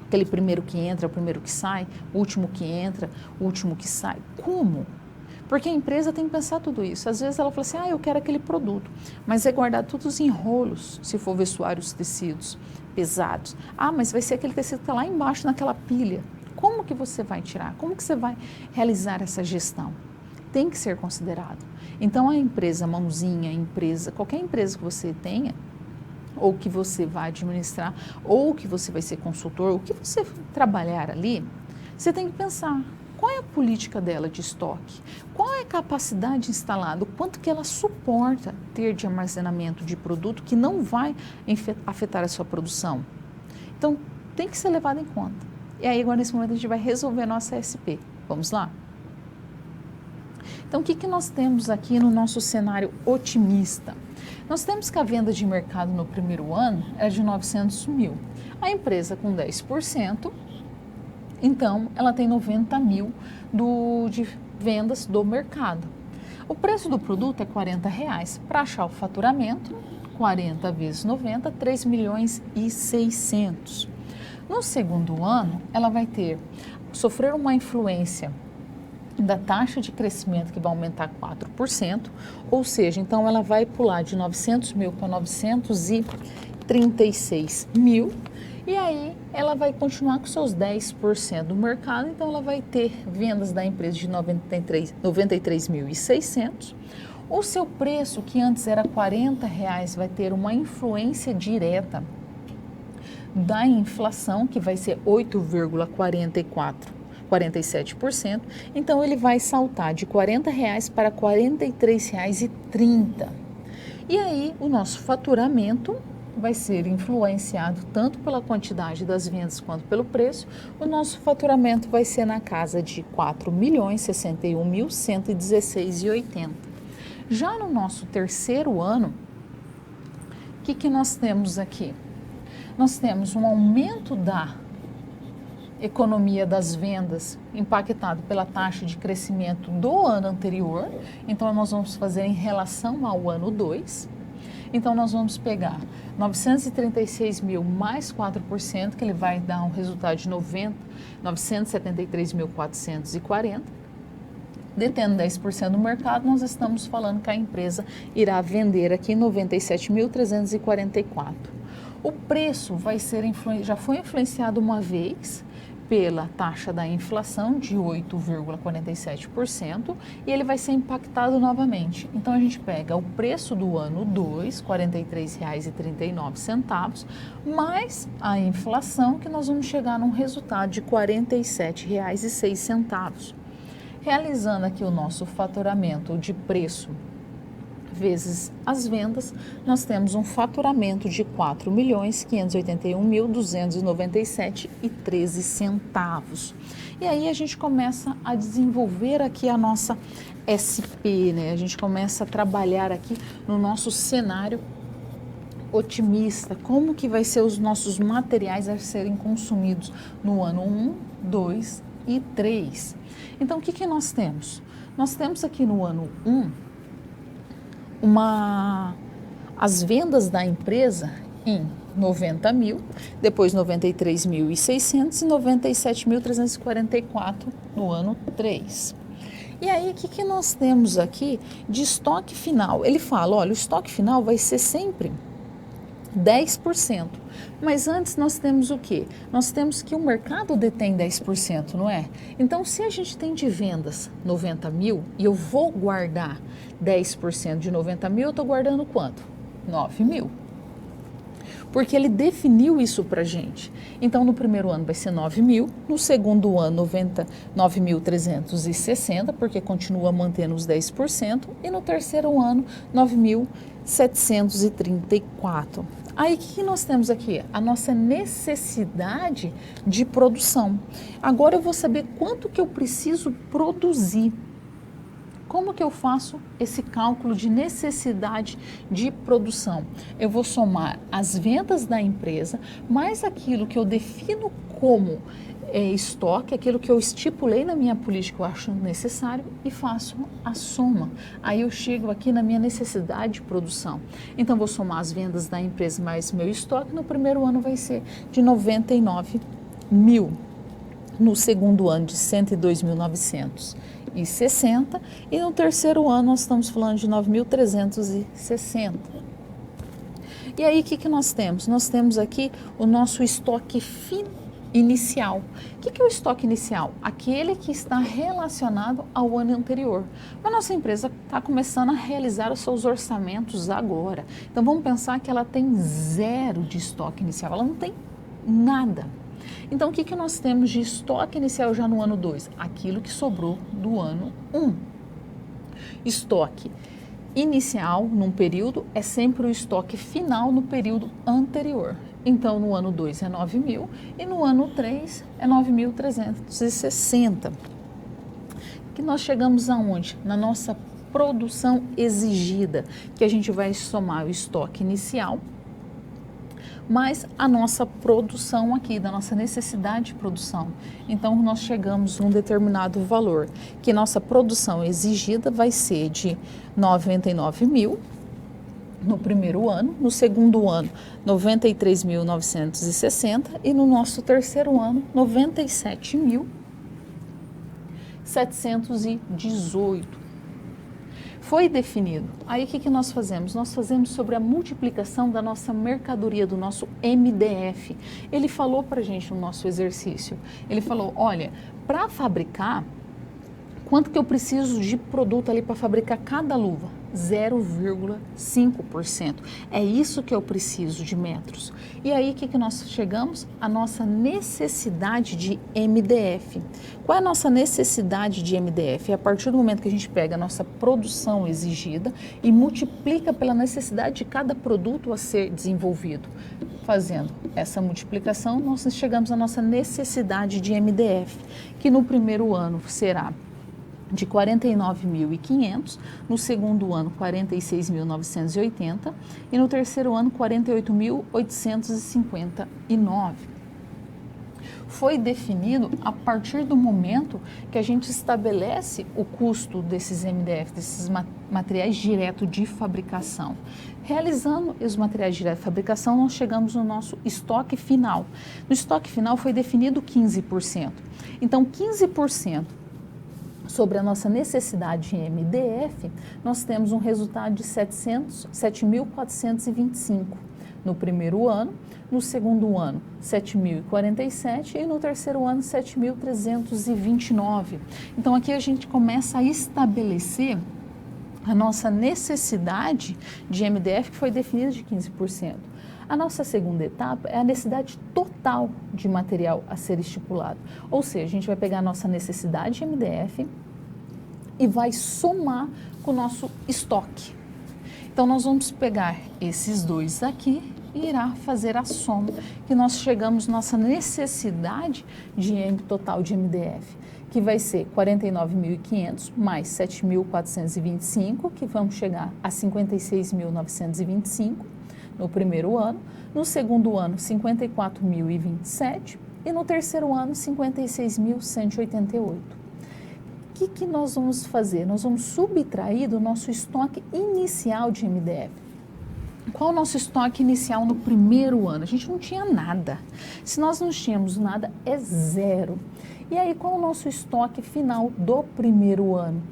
Aquele primeiro que entra, o primeiro que sai, o último que entra, o último que sai. Como? Porque a empresa tem que pensar tudo isso. Às vezes ela fala assim, eu quero aquele produto, mas é guardar todos os enrolos, se for vestuários tecidos pesados. Mas vai ser aquele tecido que está lá embaixo naquela pilha. Como que você vai tirar? Como que você vai realizar essa gestão? Tem que ser considerado. Então a empresa Mãozinha, qualquer empresa que você tenha, ou que você vai administrar, ou que você vai ser consultor, ou que você trabalhar ali, você tem que pensar, qual é a política dela de estoque? Qual é a capacidade instalada? O quanto que ela suporta ter de armazenamento de produto que não vai afetar a sua produção? Então, tem que ser levado em conta. E aí, agora, nesse momento, a gente vai resolver a nossa SP. Vamos lá? Então, o que nós temos aqui no nosso cenário otimista? Nós temos que a venda de mercado no primeiro ano é de 900 mil. A empresa com 10%, então ela tem 90 mil de vendas do mercado. O preço do produto é R$40. Para achar o faturamento, 40 vezes 90, 3 milhões e 600. No segundo ano, ela vai sofrer uma influência da taxa de crescimento que vai aumentar 4%, ou seja, então ela vai pular de 900 mil para 936 mil, e aí ela vai continuar com seus 10% do mercado, então ela vai ter vendas da empresa de 93.600. O seu preço, que antes era R$40, vai ter uma influência direta da inflação, que vai ser 8,47%, então ele vai saltar de R$40 para R$43,30. E aí o nosso faturamento vai ser influenciado tanto pela quantidade das vendas quanto pelo preço. O nosso faturamento vai ser na casa de R$ 4.061.116,80. Já no nosso terceiro ano, o que nós temos aqui? Nós temos um aumento da economia das vendas impactado pela taxa de crescimento do ano anterior. Então, nós vamos fazer em relação ao ano 2. Então, nós vamos pegar 936 mil mais 4%, que ele vai dar um resultado de 973.440. Detendo 10% do mercado, nós estamos falando que a empresa irá vender aqui 97.344. O preço vai ser já foi influenciado uma vez pela taxa da inflação de 8,47% e ele vai ser impactado novamente. Então a gente pega o preço do ano 2, R$ 43,39, mais a inflação, que nós vamos chegar num resultado de R$ 47,06. Realizando aqui o nosso faturamento de preço vezes as vendas, nós temos um faturamento de R$ 4.581.297,13. E aí a gente começa a desenvolver aqui a nossa SP, né? A gente começa a trabalhar aqui no nosso cenário otimista, como que vai ser os nossos materiais a serem consumidos no ano 1, 2 e 3. Então, o que nós temos? Nós temos aqui no ano 1, as vendas da empresa em 90 mil, depois 93.600 e 97.344 no ano 3. E aí, o que nós temos aqui de estoque final? Ele fala, olha, o estoque final vai ser sempre 10%. Mas antes nós temos o quê? Nós temos que o mercado detém 10%, não é? Então, se a gente tem de vendas 90 mil e eu vou guardar 10% de 90 mil, eu estou guardando quanto? 9 mil. Porque ele definiu isso para a gente. Então, no primeiro ano vai ser 9 mil, no segundo ano 99.360, porque continua mantendo os 10%, e no terceiro ano 9.734. Aí, o que nós temos aqui? A nossa necessidade de produção. Agora eu vou saber quanto que eu preciso produzir. Como que eu faço esse cálculo de necessidade de produção? Eu vou somar as vendas da empresa, mais aquilo que eu defino como estoque, aquilo que eu estipulei na minha política que eu acho necessário, e faço a soma. Aí eu chego aqui na minha necessidade de produção. Então, vou somar as vendas da empresa mais meu estoque. No primeiro ano vai ser de 99 mil. No segundo ano de 102.960 e no terceiro ano nós estamos falando de 9.360. E aí, o que nós temos? Nós temos aqui o nosso estoque inicial. O que é o estoque inicial? Aquele que está relacionado ao ano anterior. A nossa empresa está começando a realizar os seus orçamentos agora. Então, vamos pensar que ela tem 0 de estoque inicial, ela não tem nada. Então, o que nós temos de estoque inicial já no ano 2? Aquilo que sobrou do ano 1. Estoque inicial num período é sempre o estoque final no período anterior. Então, no ano 2 é 9 mil e no ano 3 é 9.360. Que nós chegamos aonde? Na nossa produção exigida, que a gente vai somar o estoque inicial mais a nossa produção aqui, da nossa necessidade de produção. Então, nós chegamos num determinado valor, que nossa produção exigida vai ser de 99 mil no primeiro ano, no segundo ano 93.960 e no nosso terceiro ano 97.718. Foi definido. Aí o que nós fazemos? Nós fazemos sobre a multiplicação da nossa mercadoria, do nosso MDF. Ele falou para a gente no nosso exercício, ele falou, olha, para fabricar, quanto que eu preciso de produto ali para fabricar cada luva? 0,5%. É isso que eu preciso de metros. E aí, o que nós chegamos? A nossa necessidade de MDF. Qual é a nossa necessidade de MDF? É a partir do momento que a gente pega a nossa produção exigida e multiplica pela necessidade de cada produto a ser desenvolvido. Fazendo essa multiplicação, nós chegamos à nossa necessidade de MDF, que no primeiro ano será de 49.500, no segundo ano 46.980 e no terceiro ano 48.859. Foi definido a partir do momento que a gente estabelece o custo desses MDF, desses materiais direto de fabricação. Realizando os materiais direto de fabricação, nós chegamos no nosso estoque final. No estoque final foi definido 15%. Então, 15% sobre a nossa necessidade em MDF, nós temos um resultado de 7.425 no primeiro ano, no segundo ano 7.047 e no terceiro ano 7.329. Então aqui a gente começa a estabelecer a nossa necessidade de MDF, que foi definida de 15%. A nossa segunda etapa é a necessidade total de material a ser estipulado. Ou seja, a gente vai pegar a nossa necessidade de MDF e vai somar com o nosso estoque. Então, nós vamos pegar esses dois aqui e irá fazer a soma, que nós chegamos à nossa necessidade de total de MDF, que vai ser 49.500 mais 7.425, que vamos chegar a 56.925 no primeiro ano, no segundo ano 54.027 e no terceiro ano 56.188. O que nós vamos fazer? Nós vamos subtrair do nosso estoque inicial de MDF. Qual o nosso estoque inicial no primeiro ano? A gente não tinha nada. Se nós não tínhamos nada, é zero. E aí, qual o nosso estoque final do primeiro ano?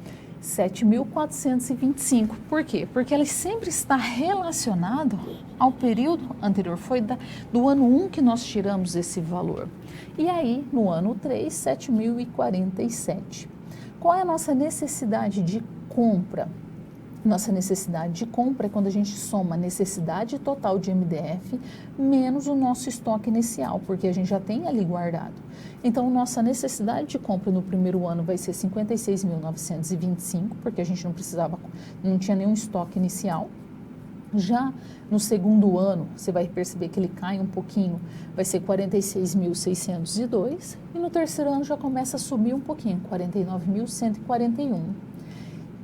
7.425. Por quê? Porque ele sempre está relacionado ao período anterior. Foi do ano 1 que nós tiramos esse valor. E aí, no ano 3, 7.047. Qual é a nossa necessidade de compra? Nossa necessidade de compra é quando a gente soma a necessidade total de MDF menos o nosso estoque inicial, porque a gente já tem ali guardado. Então, nossa necessidade de compra no primeiro ano vai ser 56.925, porque a gente não tinha nenhum estoque inicial. Já no segundo ano, você vai perceber que ele cai um pouquinho, vai ser 46.602, e no terceiro ano já começa a subir um pouquinho, 49.141.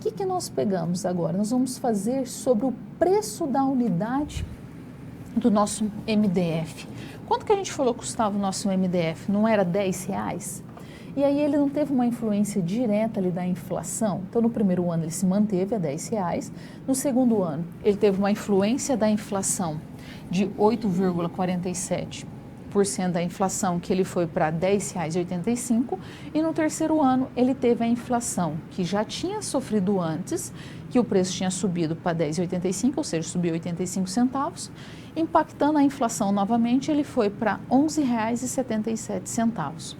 O que nós pegamos agora? Nós vamos fazer sobre o preço da unidade do nosso MDF. Quanto que a gente falou que custava o nosso MDF? Não era R$10? E aí ele não teve uma influência direta ali da inflação. Então, no primeiro ano ele se manteve a R$10. No segundo ano, ele teve uma influência da inflação de 8,47%. Da inflação, que ele foi para R$10,85, e no terceiro ano ele teve a inflação que já tinha sofrido antes, que o preço tinha subido para R$10,85, ou seja, subiu 85 centavos, impactando a inflação novamente, ele foi para R$11,77.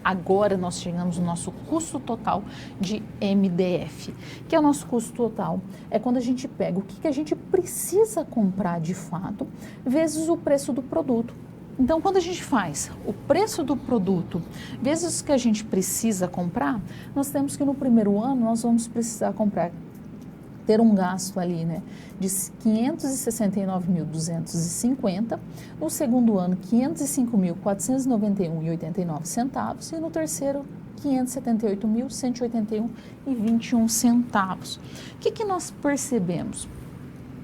Agora nós chegamos no nosso custo total de MDF, que é o nosso custo total. É quando a gente pega o que a gente precisa comprar de fato, vezes o preço do produto. Então, quando a gente faz o preço do produto vezes o que a gente precisa comprar, nós temos que no primeiro ano nós vamos precisar ter um gasto ali, né, de 569.250, no segundo ano 505.491,89 centavos e no terceiro 578.181,21 centavos. O que nós percebemos?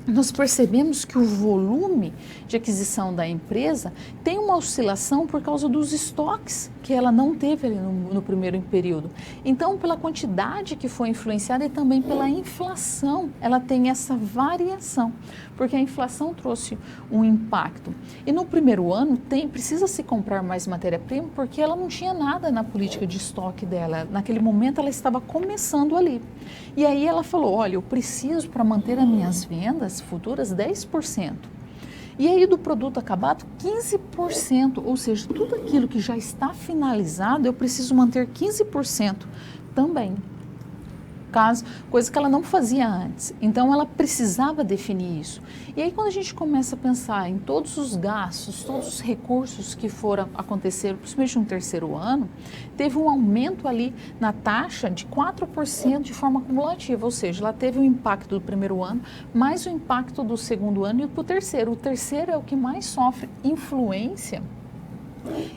Nós percebemos que o volume de aquisição da empresa tem uma oscilação por causa dos estoques que ela não teve ali no primeiro período. Então, pela quantidade que foi influenciada e também pela inflação, ela tem essa variação, porque a inflação trouxe um impacto. E no primeiro ano precisa se comprar mais matéria-prima porque ela não tinha nada na política de estoque dela. Naquele momento ela estava começando ali. E aí ela falou, olha, eu preciso para manter as minhas vendas futuras 10%. E aí do produto acabado 15%, ou seja, tudo aquilo que já está finalizado eu preciso manter 15% também. caso, coisa que ela não fazia antes. Então, ela precisava definir isso. E aí, quando a gente começa a pensar em todos os gastos, todos os recursos que foram acontecer, principalmente no terceiro ano, teve um aumento ali na taxa de 4% de forma acumulativa, ou seja, ela teve o impacto do primeiro ano, mais o impacto do segundo ano e para o terceiro. O terceiro é o que mais sofre influência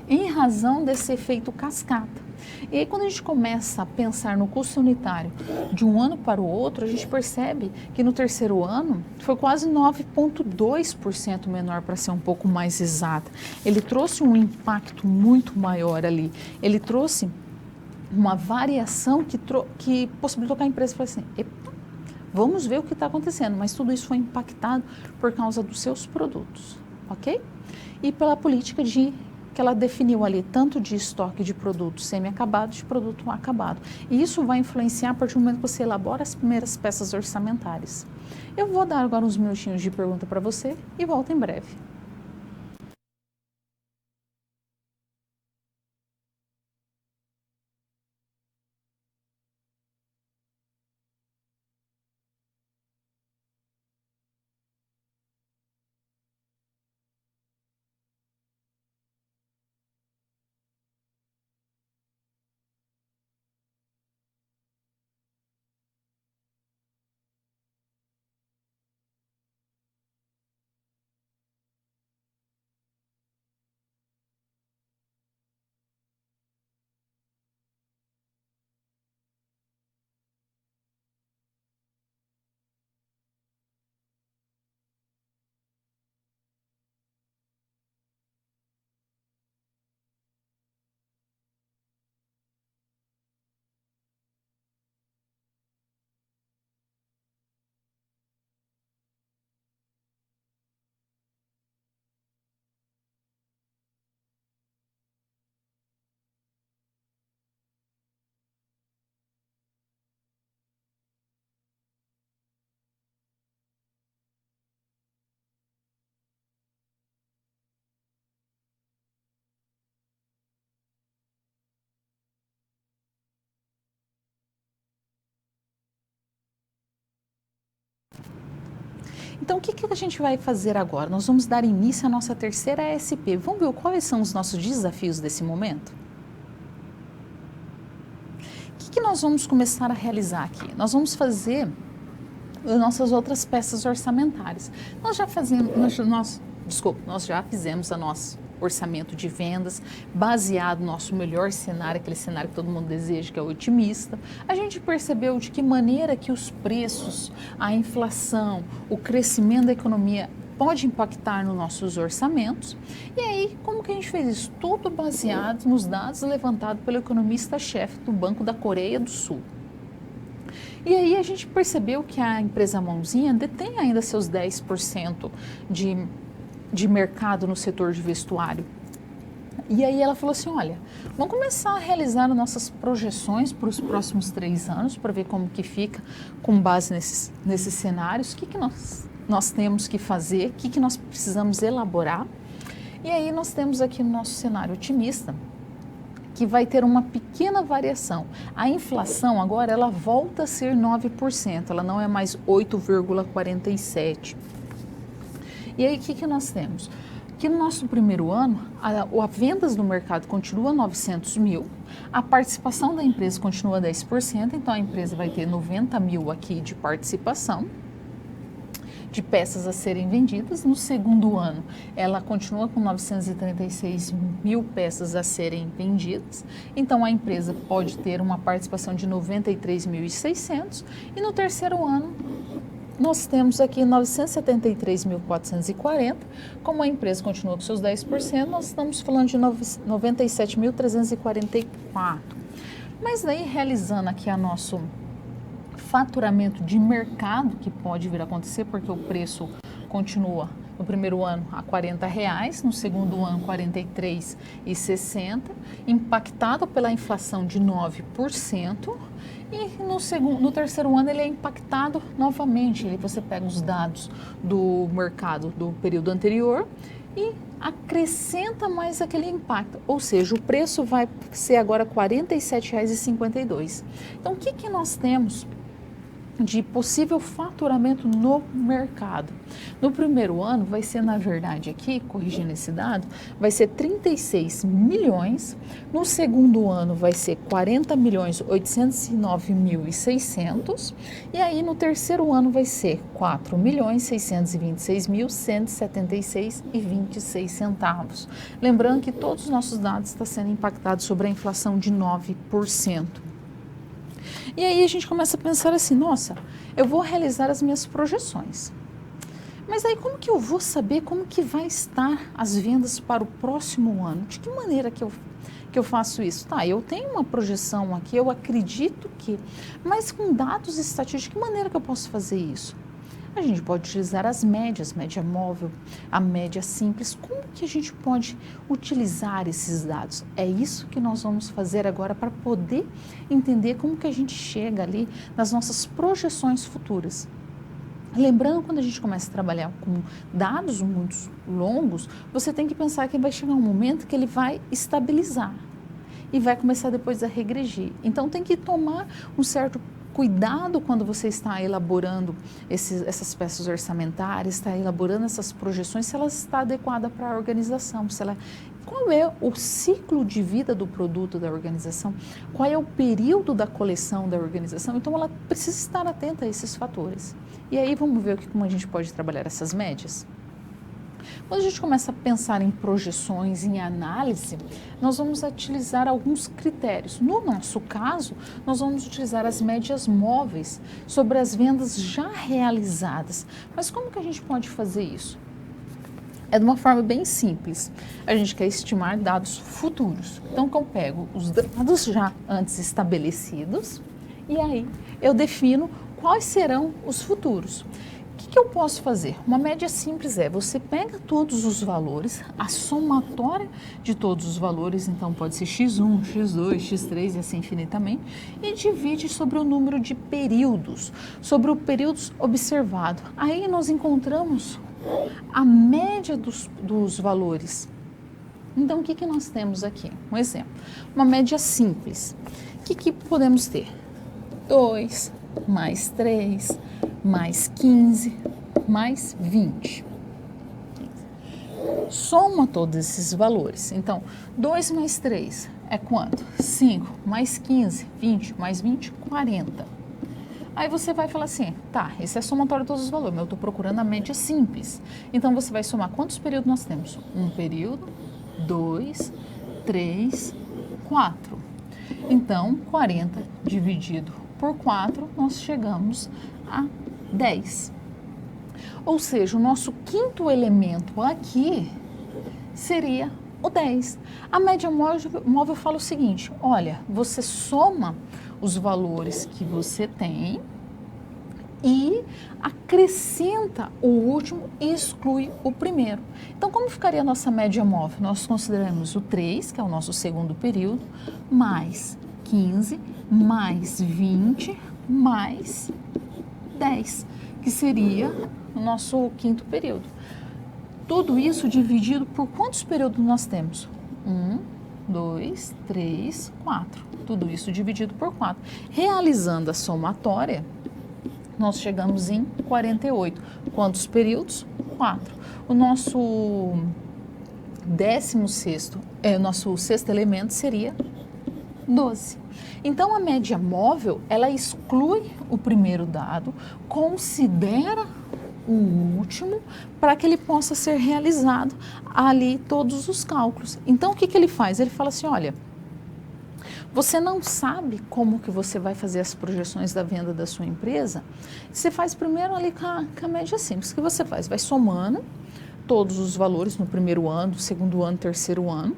em razão desse efeito cascata. E aí, quando a gente começa a pensar no custo unitário de um ano para o outro, a gente percebe que no terceiro ano foi quase 9,2% menor, para ser um pouco mais exata. Ele trouxe um impacto muito maior ali. Ele trouxe uma variação que possibilitou que a empresa falasse assim, epa, vamos ver o que está acontecendo, mas tudo isso foi impactado por causa dos seus produtos, ok? E pela política que ela definiu ali, tanto de estoque de produtos semi-acabados, de produto acabado. E isso vai influenciar a partir do momento que você elabora as primeiras peças orçamentárias. Eu vou dar agora uns minutinhos de pergunta para você e volto em breve. Então, o que a gente vai fazer agora? Nós vamos dar início à nossa terceira ASP. Vamos ver quais são os nossos desafios desse momento? O que nós vamos começar a realizar aqui? Nós vamos fazer as nossas outras peças orçamentárias. Nós já fizemos a nosso orçamento de vendas, baseado no nosso melhor cenário, aquele cenário que todo mundo deseja, que é o otimista. A gente percebeu de que maneira que os preços, a inflação, o crescimento da economia pode impactar nos nossos orçamentos. E aí, como que a gente fez isso? Tudo baseado nos dados levantados pelo economista-chefe do Banco da Coreia do Sul. E aí a gente percebeu que a empresa Mãozinha detém ainda seus 10% de mercado no setor de vestuário. E aí ela falou assim, olha, vamos começar a realizar nossas projeções para os próximos 3 anos, para ver como que fica com base nesses cenários, o que nós temos que fazer, o que nós precisamos elaborar. E aí nós temos aqui no nosso cenário otimista, que vai ter uma pequena variação. A inflação agora ela volta a ser 9%, ela não é mais 8,47%. E aí, o que nós temos? Que no nosso primeiro ano, a vendas no mercado continua 900 mil, a participação da empresa continua 10%, então a empresa vai ter 90 mil aqui de participação, de peças a serem vendidas. No segundo ano, ela continua com 936 mil peças a serem vendidas, então a empresa pode ter uma participação de 93.600 e no terceiro ano, nós temos aqui 973.440, como a empresa continua com seus 10%, nós estamos falando de 97.344. Mas daí, realizando aqui a nosso faturamento de mercado, que pode vir a acontecer, porque o preço continua no primeiro ano a R$40, no segundo ano R$43,60, impactado pela inflação de 9%, e no terceiro ano ele é impactado novamente. Você pega os dados do mercado do período anterior e acrescenta mais aquele impacto, ou seja, o preço vai ser agora R$47,52. Então, o que nós temos de possível faturamento no mercado. No primeiro ano vai ser, na verdade, aqui, corrigindo esse dado, vai ser 36 milhões, no segundo ano vai ser 40 milhões 809 mil e 600, e aí no terceiro ano vai ser 4 milhões 626 mil 176 e 26 centavos. Lembrando que todos os nossos dados estão sendo impactados sobre a inflação de 9%. E aí a gente começa a pensar assim, nossa, eu vou realizar as minhas projeções. Mas aí como que eu vou saber como que vai estar as vendas para o próximo ano? De que maneira que eu faço isso? Tá, eu tenho uma projeção aqui, eu acredito que, mas com dados estatísticos, de que maneira que eu posso fazer isso? A gente pode utilizar as médias, média móvel, a média simples. Como que a gente pode utilizar esses dados? É isso que nós vamos fazer agora para poder entender como que a gente chega ali nas nossas projeções futuras. Lembrando, quando a gente começa a trabalhar com dados muito longos, você tem que pensar que vai chegar um momento que ele vai estabilizar e vai começar depois a regredir. Então tem que tomar um certo cuidado quando você está elaborando essas peças orçamentárias, está elaborando essas projeções, se ela está adequada para a organização, qual é o ciclo de vida do produto da organização, qual é o período da coleção da organização, então ela precisa estar atenta a esses fatores. E aí vamos ver como a gente pode trabalhar essas médias? Quando a gente começa a pensar em projeções, em análise, nós vamos utilizar alguns critérios. No nosso caso, nós vamos utilizar as médias móveis sobre as vendas já realizadas. Mas como que a gente pode fazer isso? É de uma forma bem simples. A gente quer estimar dados futuros. Então, eu pego os dados já antes estabelecidos e aí eu defino quais serão os futuros. O que eu posso fazer? Uma média simples você pega todos os valores, a somatória de todos os valores, então pode ser x1, x2, x3 e assim infinitamente, e divide sobre o número de períodos, sobre o períodos observado. Aí nós encontramos a média dos valores. Então, o que nós temos aqui? Um exemplo, uma média simples. O que podemos ter? 2 mais 3 mais 15 mais 20. Soma todos esses valores. Então, 2 mais 3 é quanto? 5 mais 15, 20 mais 20, 40. Aí você vai falar assim, tá, esse é somatório de todos os valores, mas eu estou procurando a média simples. Então, você vai somar quantos períodos nós temos? Um período, 2, 3, 4. Então, 40 dividido por 4, nós chegamos a 10. Ou seja, o nosso quinto elemento aqui seria o 10. A média móvel fala o seguinte, olha, você soma os valores que você tem e acrescenta o último e exclui o primeiro. Então, como ficaria a nossa média móvel? Nós consideramos o 3, que é o nosso segundo período, mais 15, mais 20, mais 10, que seria o nosso quinto período. Tudo isso dividido por quantos períodos nós temos? 1, 2, 3, 4. Tudo isso dividido por 4. Realizando a somatória, nós chegamos em 48. Quantos períodos? 4. O nosso 16º, o nosso sexto elemento seria 12. Então, a média móvel, ela exclui o primeiro dado, considera o último, para que ele possa ser realizado ali todos os cálculos. Então, o que ele faz? Ele fala assim, olha, você não sabe como que você vai fazer as projeções da venda da sua empresa? Você faz primeiro ali com a média simples. O que você faz? Vai somando todos os valores no primeiro ano, segundo ano, terceiro ano,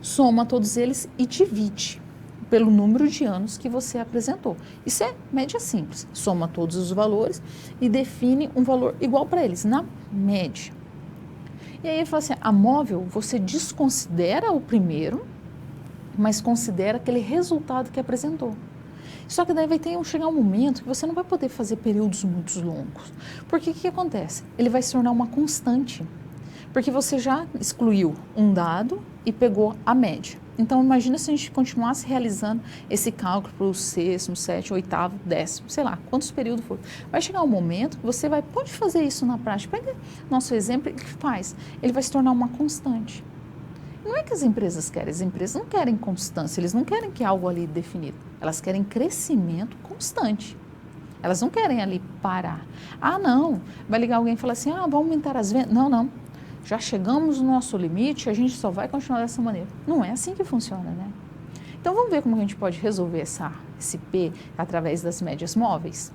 soma todos eles e divide pelo número de anos que você apresentou. Isso é média simples. Soma todos os valores e define um valor igual para eles, na média. E aí ele fala assim, a móvel, você desconsidera o primeiro, mas considera aquele resultado que apresentou. Só que daí vai chegar um momento que você não vai poder fazer períodos muito longos. Porque o que acontece? Ele vai se tornar uma constante. Porque você já excluiu um dado e pegou a média. Então, imagina se a gente continuasse realizando esse cálculo para o sexto, sétimo, oitavo, décimo, sei lá, quantos períodos for. Vai chegar um momento que você pode fazer isso na prática. Pega nosso exemplo e faz. Ele vai se tornar uma constante. Não é que as empresas querem, as empresas não querem constância, eles não querem que algo ali definido. Elas querem crescimento constante. Elas não querem ali parar. Ah, não. Vai ligar alguém e falar assim, vamos aumentar as vendas. Não, não. Já chegamos no nosso limite, a gente só vai continuar dessa maneira. Não é assim que funciona, né? Então, vamos ver como a gente pode resolver esse P através das médias móveis?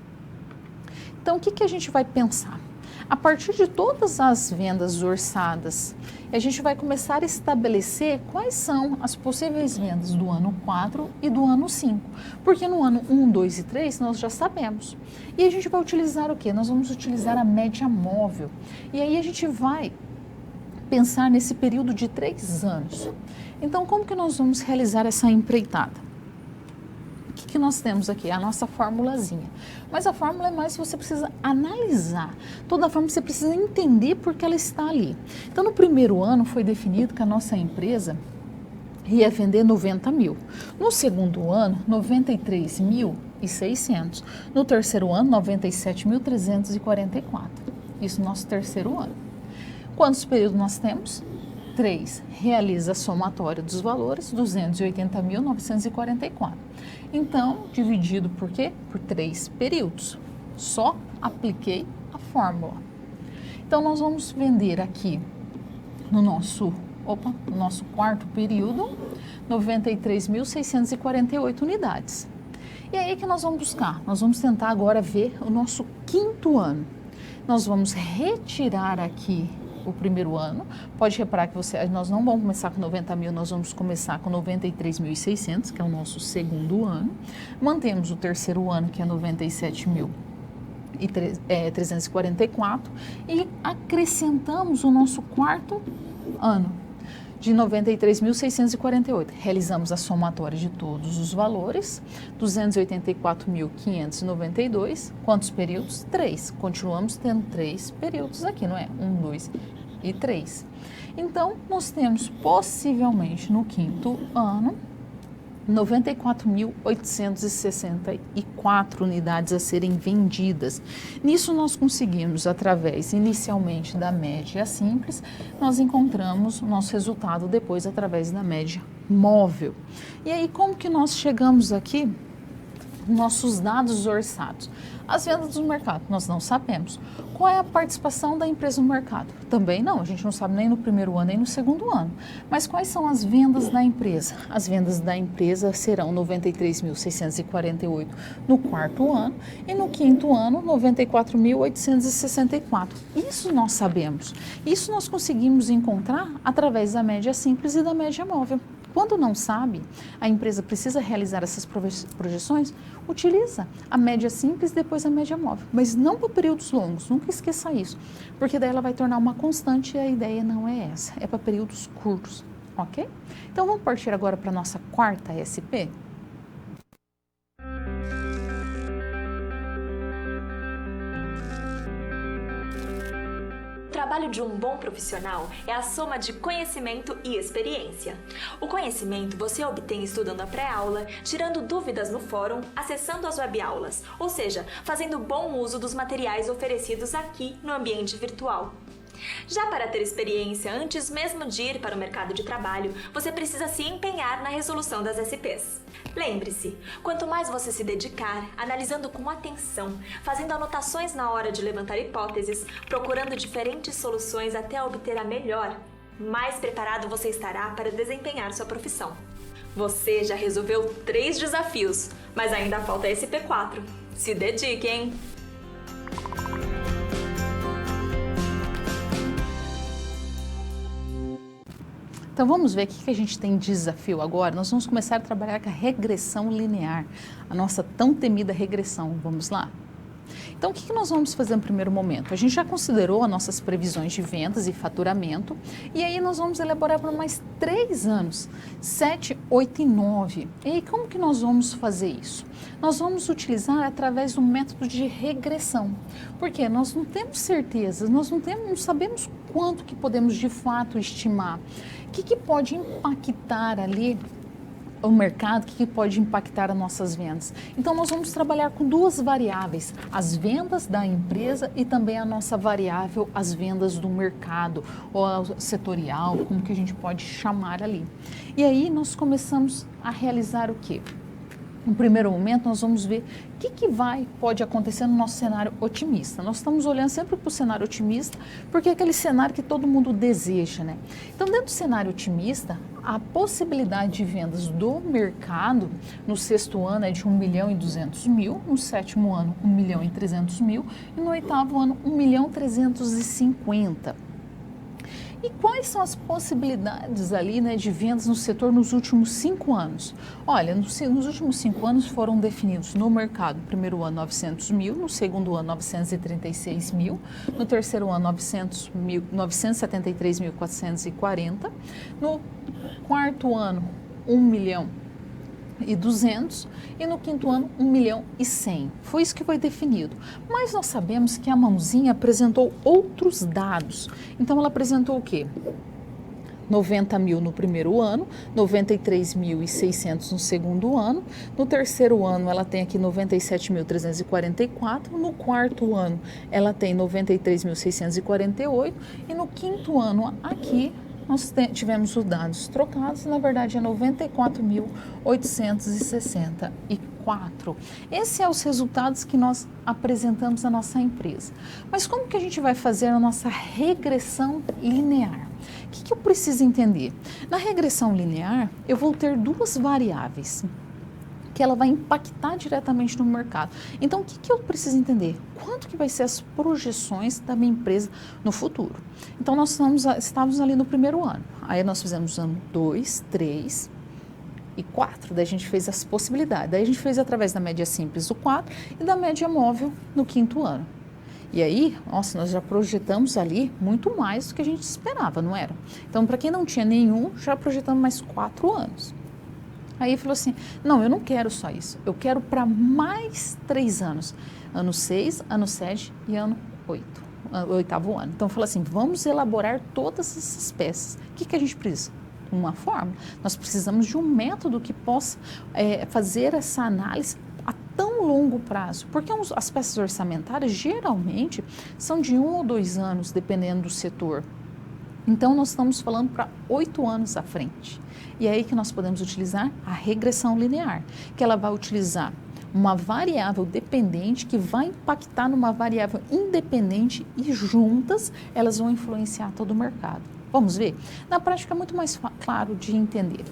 Então, o que a gente vai pensar? A partir de todas as vendas orçadas, a gente vai começar a estabelecer quais são as possíveis vendas do ano 4 e do ano 5. Porque no ano 1, 2 e 3 nós já sabemos. E a gente vai utilizar o quê? Nós vamos utilizar a média móvel. E aí a gente vai pensar nesse período de 3 anos. Então, como que nós vamos realizar essa empreitada? O que nós temos aqui? A nossa formulazinha. Mas a fórmula é mais, você precisa analisar. Toda a fórmula você precisa entender por que ela está ali. Então, no primeiro ano foi definido que a nossa empresa ia vender 90 mil. No segundo ano, 93.600. No terceiro ano, 97.344. Isso no nosso terceiro ano. Quantos períodos nós temos? 3. Realiza a somatória dos valores, 280.944. Então, dividido por quê? Por 3 períodos. Só apliquei a fórmula. Então, nós vamos vender aqui no nosso quarto período, 93.648 unidades. E aí que nós vamos buscar? Nós vamos tentar agora ver o nosso quinto ano. Nós vamos retirar aqui o primeiro ano. Pode reparar que nós não vamos começar com 90 mil, nós vamos começar com 93.600, que é o nosso segundo ano. Mantemos o terceiro ano, que é 97.344, e acrescentamos o nosso quarto ano, de 93.648. Realizamos a somatória de todos os valores, 284.592. Quantos períodos? 3. Continuamos tendo 3 períodos aqui, não é? 1, 2 e 3. Então, nós temos possivelmente no quinto ano 94.864 unidades a serem vendidas. Nisso nós conseguimos, através inicialmente da média simples, nós encontramos o nosso resultado depois através da média móvel. E aí, como que nós chegamos aqui? Nossos dados orçados. As vendas do mercado, nós não sabemos. Qual é a participação da empresa no mercado? Também não, a gente não sabe nem no primeiro ano, nem no segundo ano. Mas quais são as vendas da empresa? As vendas da empresa serão 93.648 no quarto ano e no quinto ano, 94.864. Isso nós sabemos. Isso nós conseguimos encontrar através da média simples e da média móvel. Quando não sabe, a empresa precisa realizar essas projeções, utiliza a média simples e depois a média móvel. Mas não para períodos longos, nunca esqueça isso, porque daí ela vai tornar uma constante e a ideia não é essa, é para períodos curtos, ok? Então vamos partir agora para a nossa quarta SP? O trabalho de um bom profissional é a soma de conhecimento e experiência. O conhecimento você obtém estudando a pré-aula, tirando dúvidas no fórum, acessando as webaulas, ou seja, fazendo bom uso dos materiais oferecidos aqui no ambiente virtual. Já para ter experiência antes mesmo de ir para o mercado de trabalho, você precisa se empenhar na resolução das SPs. Lembre-se, quanto mais você se dedicar, analisando com atenção, fazendo anotações na hora de levantar hipóteses, procurando diferentes soluções até obter a melhor, mais preparado você estará para desempenhar sua profissão. Você já resolveu 3 desafios, mas ainda falta SP4. Se dedique, hein? Então vamos ver o que a gente tem de desafio agora. Nós vamos começar a trabalhar com a regressão linear, a nossa tão temida regressão. Vamos lá? Então, o que nós vamos fazer no primeiro momento? A gente já considerou as nossas previsões de vendas e faturamento, e aí nós vamos elaborar por mais 3 anos, 7, 8 e 9. E aí, como que nós vamos fazer isso? Nós vamos utilizar através do método de regressão, porque nós não temos certeza, nós não sabemos quanto que podemos de fato estimar? O que pode impactar ali o mercado, o que pode impactar as nossas vendas? Então, nós vamos trabalhar com duas variáveis, as vendas da empresa e também a nossa variável, as vendas do mercado, ou setorial, como que a gente pode chamar ali. E aí, nós começamos a realizar o quê? No primeiro momento, nós vamos ver o que pode acontecer no nosso cenário otimista. Nós estamos olhando sempre para o cenário otimista, porque é aquele cenário que todo mundo deseja, né? Então, dentro do cenário otimista, a possibilidade de vendas do mercado no sexto ano é de 1.200.000, no sétimo ano 1.300.000 e no oitavo ano 1.350.000. E quais são as possibilidades ali, né, de vendas no setor nos últimos 5 anos? Olha, nos últimos 5 anos foram definidos no mercado, no primeiro ano 900.000, no segundo ano 936.000, no terceiro ano 973.440, no quarto ano 1.200.000 e no quinto ano 1.100.000. Foi isso que foi definido. Mas nós sabemos que a mãozinha apresentou outros dados. Então ela apresentou o quê? 90.000 no primeiro ano, 93.600 no segundo ano, no terceiro ano ela tem aqui 97.344, no quarto ano ela tem 93.648 e no quinto ano aqui nós tivemos os dados trocados, na verdade é 94.864. Esses são os resultados que nós apresentamos à nossa empresa. Mas como que a gente vai fazer a nossa regressão linear? O que eu preciso entender? Na regressão linear, eu vou ter duas variáveis que ela vai impactar diretamente no mercado. Então, o que eu preciso entender? Quanto que vai ser as projeções da minha empresa no futuro? Então, nós estávamos ali no primeiro ano. Aí, nós fizemos ano 2, 3 e 4. Daí, a gente fez as possibilidades. Daí, a gente fez através da média simples o 4 e da média móvel no quinto ano. E aí, nossa, nós já projetamos ali muito mais do que a gente esperava, não era? Então, para quem não tinha nenhum, já projetamos mais 4 anos. Aí falou assim, não, eu não quero só isso, eu quero para mais 3 anos, ano 6, ano 7 e ano 8, oitavo ano. Então falou assim, vamos elaborar todas essas peças. O que a gente precisa? Uma fórmula. Nós precisamos de um método que possa fazer essa análise a tão longo prazo, porque as peças orçamentárias geralmente são de 1 ou 2 anos, dependendo do setor. Então, nós estamos falando para 8 anos à frente. E é aí que nós podemos utilizar a regressão linear, que ela vai utilizar uma variável dependente que vai impactar numa variável independente e juntas elas vão influenciar todo o mercado. Vamos ver? Na prática é muito mais claro de entender.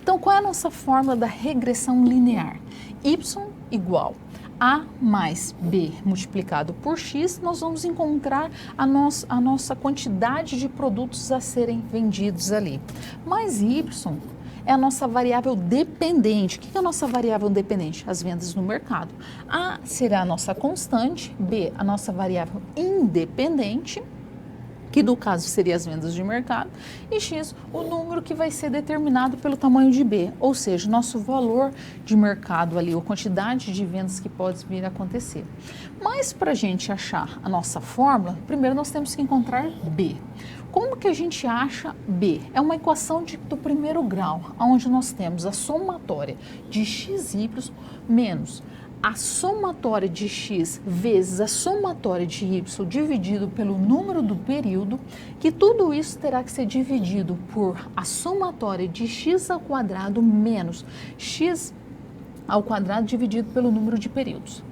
Então, qual é a nossa fórmula da regressão linear? Y igual A mais B multiplicado por X, nós vamos encontrar a nossa quantidade de produtos a serem vendidos ali. Mais Y é a nossa variável dependente. O que é a nossa variável dependente? As vendas no mercado. A será a nossa constante, B a nossa variável independente, que no caso seria as vendas de mercado, e X, o número que vai ser determinado pelo tamanho de B, ou seja, nosso valor de mercado ali, ou quantidade de vendas que pode vir a acontecer. Mas para a gente achar a nossa fórmula, primeiro nós temos que encontrar B. Como que a gente acha B? É uma equação do primeiro grau, onde nós temos a somatória de XY menos a somatória de x vezes a somatória de y dividido pelo número do período, que tudo isso terá que ser dividido por a somatória de x ao quadrado menos x ao quadrado dividido pelo número de períodos.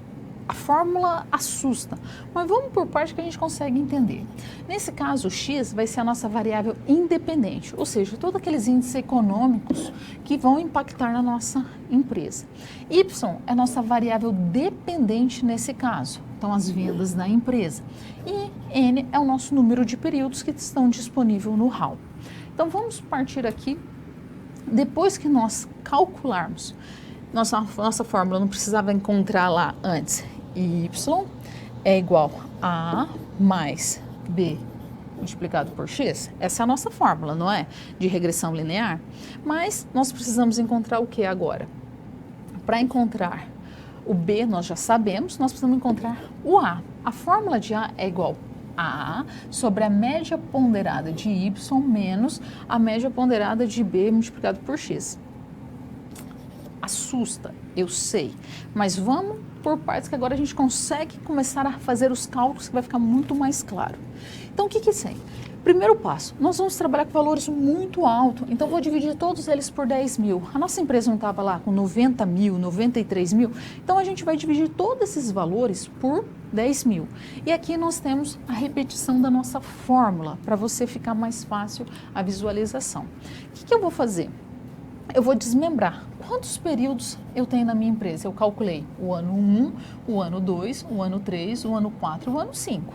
A fórmula assusta, mas vamos por parte que a gente consegue entender. Nesse caso, o x vai ser a nossa variável independente, ou seja, todos aqueles índices econômicos que vão impactar na nossa empresa. Y é a nossa variável dependente nesse caso, então as vendas da empresa. E N é o nosso número de períodos que estão disponíveis no hall. Então vamos partir aqui, depois que nós calcularmos, nossa fórmula não precisava encontrar lá antes. Y é igual a mais B multiplicado por X. Essa é a nossa fórmula, não é? De regressão linear. Mas nós precisamos encontrar o que agora? Para encontrar o B, nós já sabemos, nós precisamos encontrar o A. A fórmula de A é igual A sobre a média ponderada de Y menos a média ponderada de B multiplicado por X. Assusta, eu sei, mas vamos por partes que agora a gente consegue começar a fazer os cálculos que vai ficar muito mais claro. Então, o que é isso aí? Primeiro passo, nós vamos trabalhar com valores muito altos, então vou dividir todos eles por 10 mil. A nossa empresa não estava lá com 90 mil, 93 mil, então a gente vai dividir todos esses valores por 10 mil. E aqui nós temos a repetição da nossa fórmula, para você ficar mais fácil a visualização. O que eu vou fazer? Eu vou desmembrar quantos períodos eu tenho na minha empresa. Eu calculei o ano 1, o ano 2, o ano 3, o ano 4, o ano 5.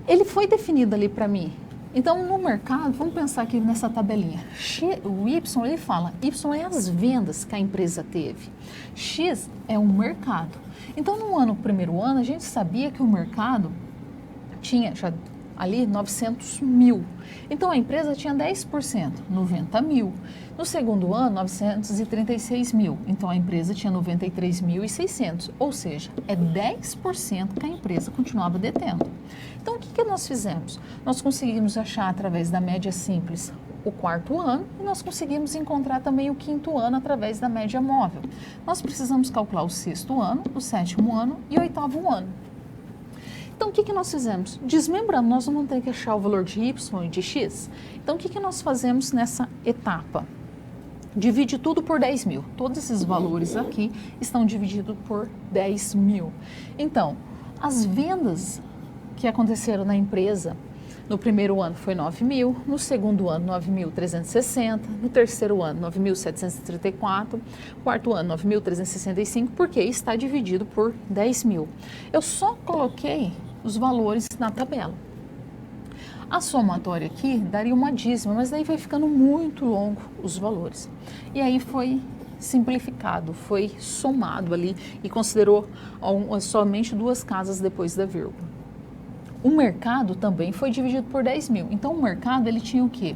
Ele foi definido ali para mim. Então, no mercado, vamos pensar aqui nessa tabelinha. O Y, ele fala, Y é as vendas que a empresa teve. X é o mercado. Então, no primeiro ano, a gente sabia que o mercado tinha já ali 900 mil. Então, a empresa tinha 10%, 90 mil. No segundo ano, 936 mil. Então, a empresa tinha 93.600. Ou seja, é 10% que a empresa continuava detendo. Então, o que nós fizemos? Nós conseguimos achar, através da média simples, o quarto ano e nós conseguimos encontrar também o quinto ano através da média móvel. Nós precisamos calcular o sexto ano, o sétimo ano e o oitavo ano. Então, o que nós fizemos? Desmembrando, nós vamos ter que achar o valor de Y e de X. Então, o que nós fazemos nessa etapa? Divide tudo por 10 mil. Todos esses valores aqui estão divididos por 10 mil. Então, as vendas que aconteceram na empresa no primeiro ano foi 9 mil, no segundo ano 9.360, no terceiro ano 9.734, quarto ano 9.365, porque está dividido por 10 mil. Eu só coloquei os valores na tabela. A somatória aqui daria uma dízima, mas daí vai ficando muito longo os valores. E aí foi simplificado, foi somado ali e considerou somente 2 casas depois da vírgula. O mercado também foi dividido por 10 mil. Então, o mercado, ele tinha o quê?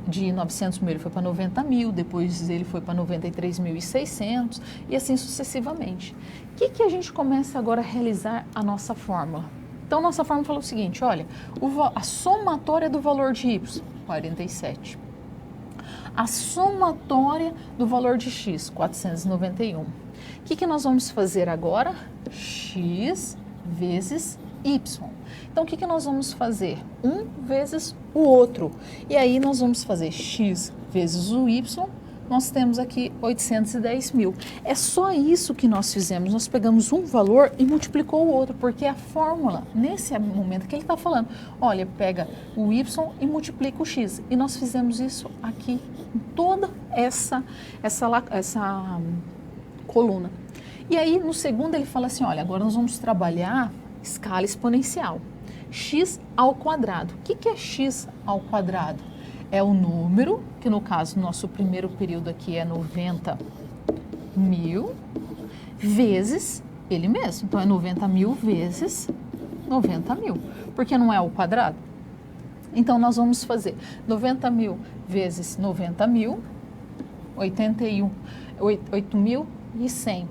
De 900 mil ele foi para 90 mil, depois ele foi para 93.600 e assim sucessivamente. O que a gente começa agora a realizar a nossa fórmula? Então, nossa fórmula falou o seguinte, olha, a somatória do valor de Y, 47. A somatória do valor de X, 491. O que nós vamos fazer agora? X vezes Y. Então, o que nós vamos fazer? Um vezes o outro. E aí, nós vamos fazer X vezes o Y. Nós temos aqui 810 mil. É só isso que nós fizemos. Nós pegamos um valor e multiplicou o outro, porque a fórmula, nesse momento que ele está falando, olha, pega o Y e multiplica o X. E nós fizemos isso aqui em toda essa coluna. E aí, no segundo, ele fala assim, olha, agora nós vamos trabalhar escala exponencial. X ao quadrado. O que é X ao quadrado? É o número, que no caso, nosso primeiro período aqui é 90 mil, vezes ele mesmo. Então, é 90 mil vezes 90 mil, porque não é ao quadrado. Então, nós vamos fazer 90 mil vezes 90 mil, 8.100.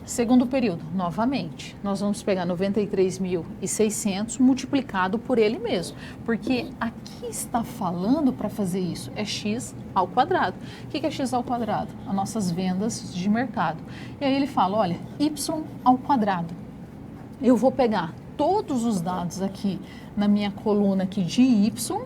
Segundo período, novamente, nós vamos pegar 93.600 multiplicado por ele mesmo, porque aqui está falando para fazer isso, é x ao quadrado. O que é x ao quadrado? As nossas vendas de mercado. E aí ele fala, olha, y ao quadrado. Eu vou pegar todos os dados aqui na minha coluna aqui de y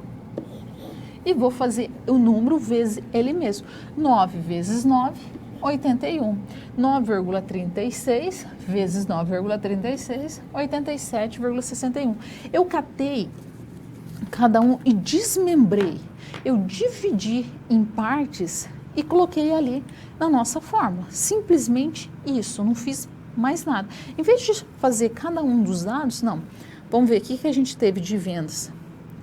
e vou fazer o número vezes ele mesmo. 9 vezes 9, 81. 9,36 vezes 9,36, 87,61. Eu catei cada um e desmembrei. Eu dividi em partes e coloquei ali na nossa fórmula. Simplesmente isso, não fiz mais nada. Em vez de fazer cada um dos dados, não. Vamos ver o que a gente teve de vendas,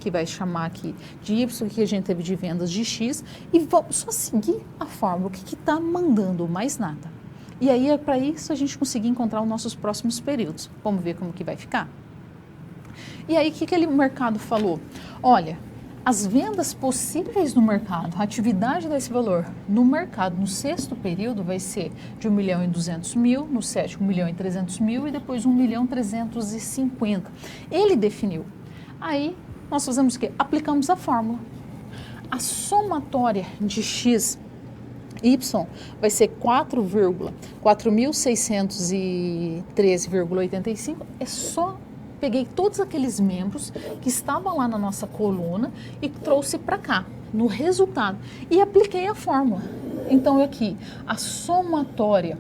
que vai chamar aqui de Y, que a gente teve de vendas de X, e vamos só seguir a fórmula, o que está mandando, mais nada. E aí, é para isso, a gente conseguir encontrar os nossos próximos períodos. Vamos ver como que vai ficar? E aí, o que aquele mercado falou? Olha, as vendas possíveis no mercado, a atividade desse valor no mercado no sexto período vai ser de 1.200.000, no sétimo 1.300.000 e depois 1.350.000. Ele definiu. Aí nós fazemos o quê? Aplicamos a fórmula. A somatória de x y vai ser 4.613,85. É só peguei todos aqueles membros que estavam lá na nossa coluna e trouxe para cá, no resultado, e apliquei a fórmula. Então, aqui, a somatória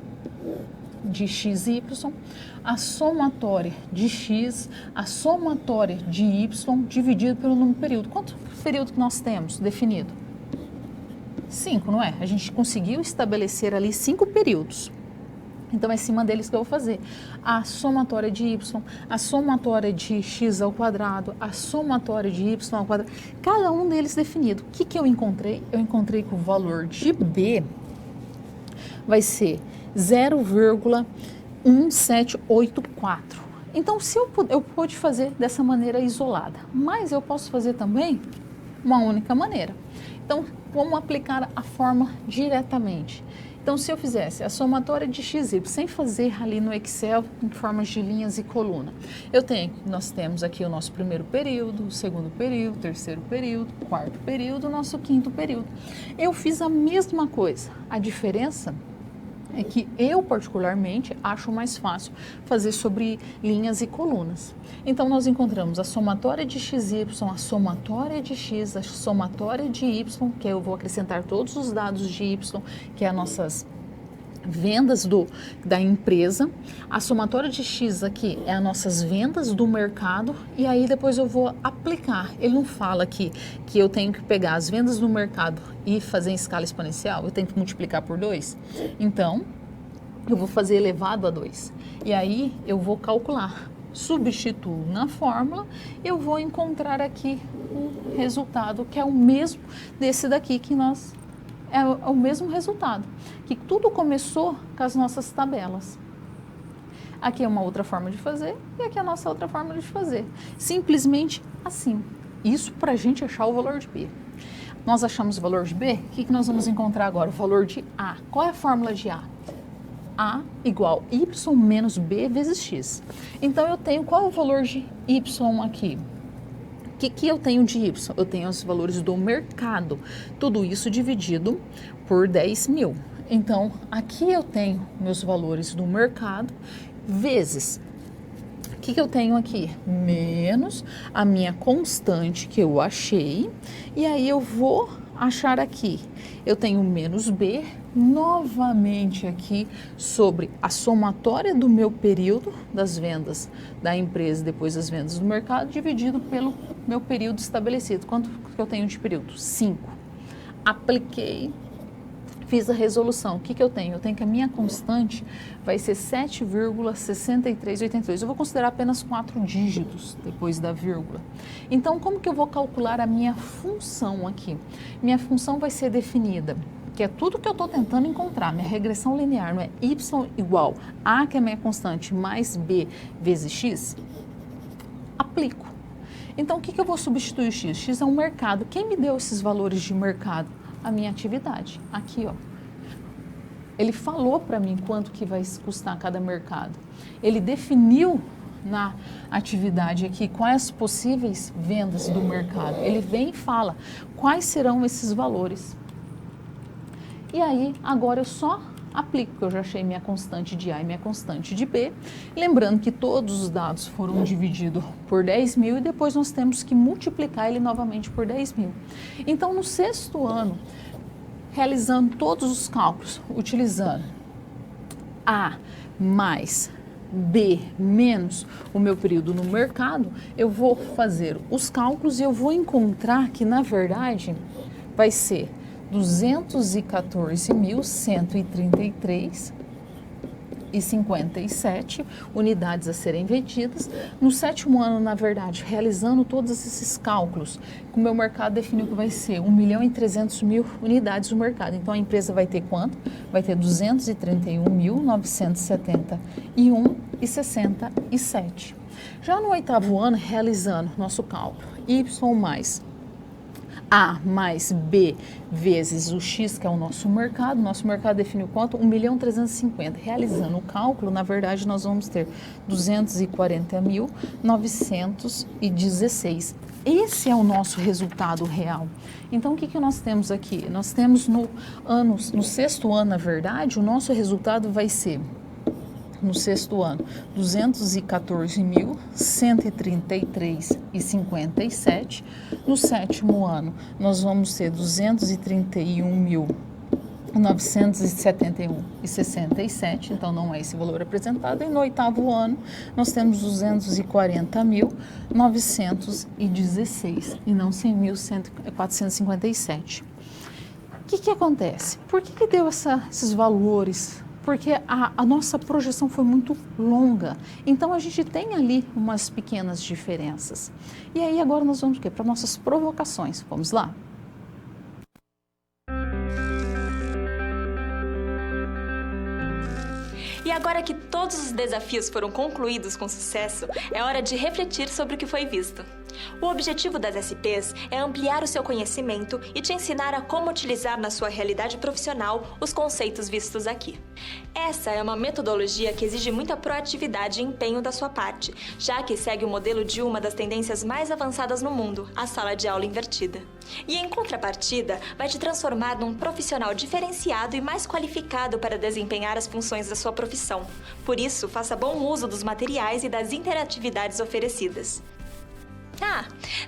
de xy, a somatória de x, a somatória de y dividido pelo número de período. Quanto período que nós temos definido? 5, não é? A gente conseguiu estabelecer ali 5 períodos. Então, é em cima deles que eu vou fazer a somatória de y, a somatória de x ao quadrado, a somatória de y ao quadrado, cada um deles definido. O que, que eu encontrei? Eu encontrei que o valor de B vai ser 0,1784. Então, se eu pude fazer dessa maneira isolada, mas eu posso fazer também uma única maneira. Então, vamos aplicar a forma diretamente. Então, se eu fizesse a somatória de XY sem fazer ali no Excel em formas de linhas e coluna, nós temos aqui o nosso primeiro período, o segundo período, o terceiro período, o quarto período, o nosso quinto período. Eu fiz a mesma coisa. A diferença é que eu, particularmente, acho mais fácil fazer sobre linhas e colunas. Então, nós encontramos a somatória de XY, a somatória de X, a somatória de Y, que eu vou acrescentar todos os dados de Y, que é as nossas vendas da empresa. A somatória de X aqui é as nossas vendas do mercado, e aí depois eu vou aplicar. Ele não fala aqui que eu tenho que pegar as vendas do mercado e fazer em escala exponencial, eu tenho que multiplicar por 2. Então, eu vou fazer elevado a 2. E aí eu vou calcular. Substituo na fórmula, eu vou encontrar aqui o resultado, que é o mesmo desse daqui que nós... É o mesmo resultado, que tudo começou com as nossas tabelas. Aqui é uma outra forma de fazer e aqui é a nossa outra forma de fazer. Simplesmente assim. Isso para a gente achar o valor de B. Nós achamos o valor de B, o que nós vamos encontrar agora? O valor de A. Qual é a fórmula de A? A igual Y menos B vezes X. Então, eu tenho qual é o valor de Y aqui? O que eu tenho de Y? Eu tenho os valores do mercado. Tudo isso dividido por 10.000. Então, aqui eu tenho meus valores do mercado vezes. O que eu tenho aqui? Menos a minha constante que eu achei. E aí eu vou achar aqui. Eu tenho menos B, novamente aqui, sobre a somatória do meu período das vendas da empresa, depois das vendas do mercado, dividido pelo meu período estabelecido. Quanto que eu tenho de período? 5. Apliquei, fiz a resolução. O que eu tenho? Eu tenho que a minha constante vai ser 7,6382. Eu vou considerar apenas 4 dígitos depois da vírgula. Então, como que eu vou calcular a minha função aqui? Minha função vai ser definida, que é tudo que eu estou tentando encontrar, minha regressão linear, não é? Y igual A, que é a minha constante, mais B vezes X. Aplico. Então, o que eu vou substituir o X? X é um mercado. Quem me deu esses valores de mercado? A minha atividade. Aqui, ó. Ele falou para mim quanto que vai custar cada mercado. Ele definiu na atividade aqui quais as possíveis vendas do mercado. Ele vem e fala quais serão esses valores. E aí, agora eu só aplico, porque eu já achei minha constante de A e minha constante de B. Lembrando que todos os dados foram divididos por 10.000 e depois nós temos que multiplicar ele novamente por 10.000. Então, no sexto ano, realizando todos os cálculos, utilizando A mais B menos o meu período no mercado, eu vou fazer os cálculos e eu vou encontrar que, na verdade, vai ser 214.133,57 unidades a serem vendidas. No sétimo ano, na verdade, realizando todos esses cálculos, o meu mercado definiu que vai ser 1.300.000 unidades no mercado. Então, a empresa vai ter quanto? Vai ter 231.971,67. Já no oitavo ano, realizando nosso cálculo, Y mais A mais B vezes o X, que é o nosso mercado. Nosso mercado definiu quanto? 1.350.000. Realizando o cálculo, na verdade, nós vamos ter 240.916. Esse é o nosso resultado real. Então, o que nós temos aqui? Nós temos no sexto ano, na verdade, o nosso resultado vai ser, no sexto ano, 214.133,57. No sétimo ano, nós vamos ter 231.971,67. Então, não é esse valor apresentado. E no oitavo ano, nós temos 240.916 e não 100.457. O que acontece? Por que deu esses valores? Porque a nossa projeção foi muito longa. Então, a gente tem ali umas pequenas diferenças. E aí, agora nós vamos o quê? Para nossas provocações. Vamos lá? E agora que todos os desafios foram concluídos com sucesso, é hora de refletir sobre o que foi visto. O objetivo das SPs é ampliar o seu conhecimento e te ensinar a como utilizar na sua realidade profissional os conceitos vistos aqui. Essa é uma metodologia que exige muita proatividade e empenho da sua parte, já que segue o modelo de uma das tendências mais avançadas no mundo, a sala de aula invertida. E em contrapartida, vai te transformar num profissional diferenciado e mais qualificado para desempenhar as funções da sua profissão. Por isso, faça bom uso dos materiais e das interatividades oferecidas.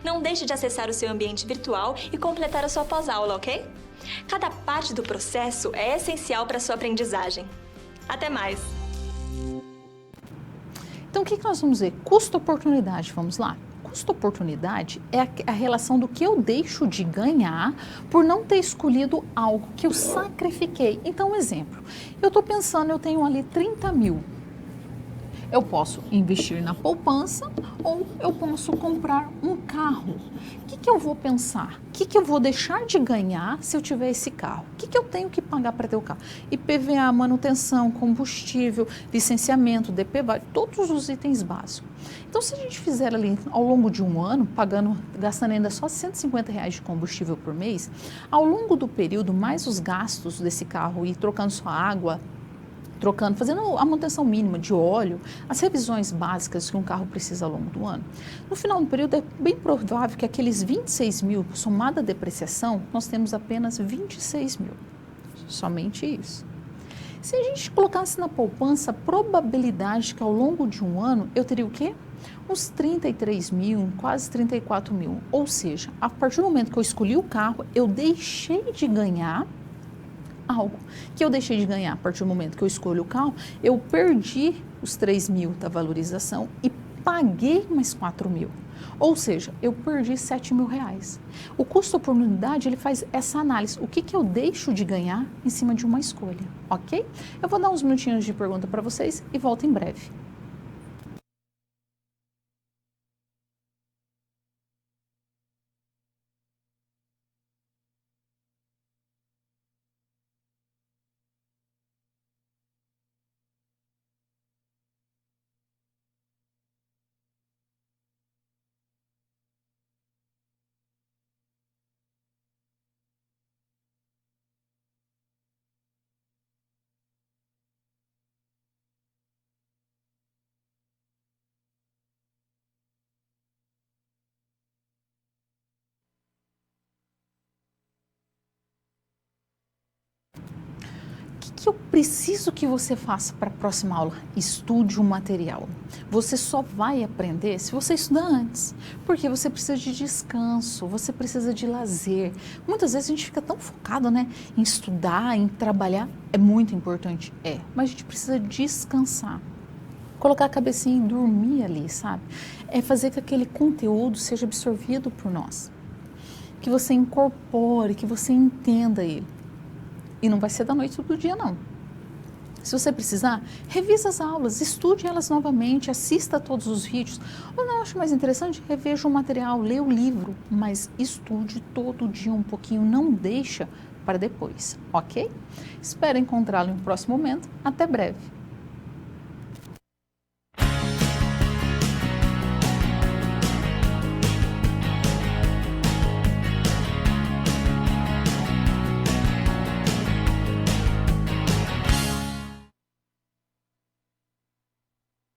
Não deixe de acessar o seu ambiente virtual e completar a sua pós-aula, ok? Cada parte do processo é essencial para a sua aprendizagem. Até mais! Então, o que nós vamos ver? Custo-oportunidade, vamos lá? Custo-oportunidade é a relação do que eu deixo de ganhar por não ter escolhido algo que eu sacrifiquei. Então, um exemplo, eu estou pensando, eu tenho ali 30 mil. Eu posso investir na poupança ou eu posso comprar um carro. O que eu vou pensar? O que eu vou deixar de ganhar se eu tiver esse carro? O que eu tenho que pagar para ter o carro? IPVA, manutenção, combustível, licenciamento, DPVAT, todos os itens básicos. Então, se a gente fizer ali ao longo de um ano, gastando ainda só R$150 de combustível por mês, ao longo do período, mais os gastos desse carro e trocando sua água, fazendo a manutenção mínima de óleo, as revisões básicas que um carro precisa ao longo do ano. No final do período, é bem provável que aqueles 26 mil, somada a depreciação, nós temos apenas 26 mil. Somente isso. Se a gente colocasse na poupança a probabilidade que ao longo de um ano eu teria o quê? Uns 33 mil, quase 34 mil. Ou seja, a partir do momento que eu escolhi o carro, eu deixei de ganhar algo que eu deixei de ganhar a partir do momento que eu escolho o carro, eu perdi os 3 mil da valorização e paguei mais 4 mil. Ou seja, eu perdi 7 mil reais. O custo-oportunidade, ele faz essa análise. O que eu deixo de ganhar em cima de uma escolha, ok? Eu vou dar uns minutinhos de pergunta para vocês e volto em breve. O que eu preciso que você faça para a próxima aula? Estude o material. Você só vai aprender se você estudar antes, porque você precisa de descanso, você precisa de lazer. Muitas vezes a gente fica tão focado, né, em estudar, em trabalhar. É muito importante, mas a gente precisa descansar. Colocar a cabecinha e dormir ali, sabe? É fazer que aquele conteúdo seja absorvido por nós. Que você incorpore, que você entenda ele. E não vai ser da noite do dia, não. Se você precisar, revisa as aulas, estude elas novamente, assista a todos os vídeos. Ou não acho mais interessante, reveja o material, lê o livro, mas estude todo dia um pouquinho, não deixa para depois, ok? Espero encontrá-lo em um próximo momento. Até breve.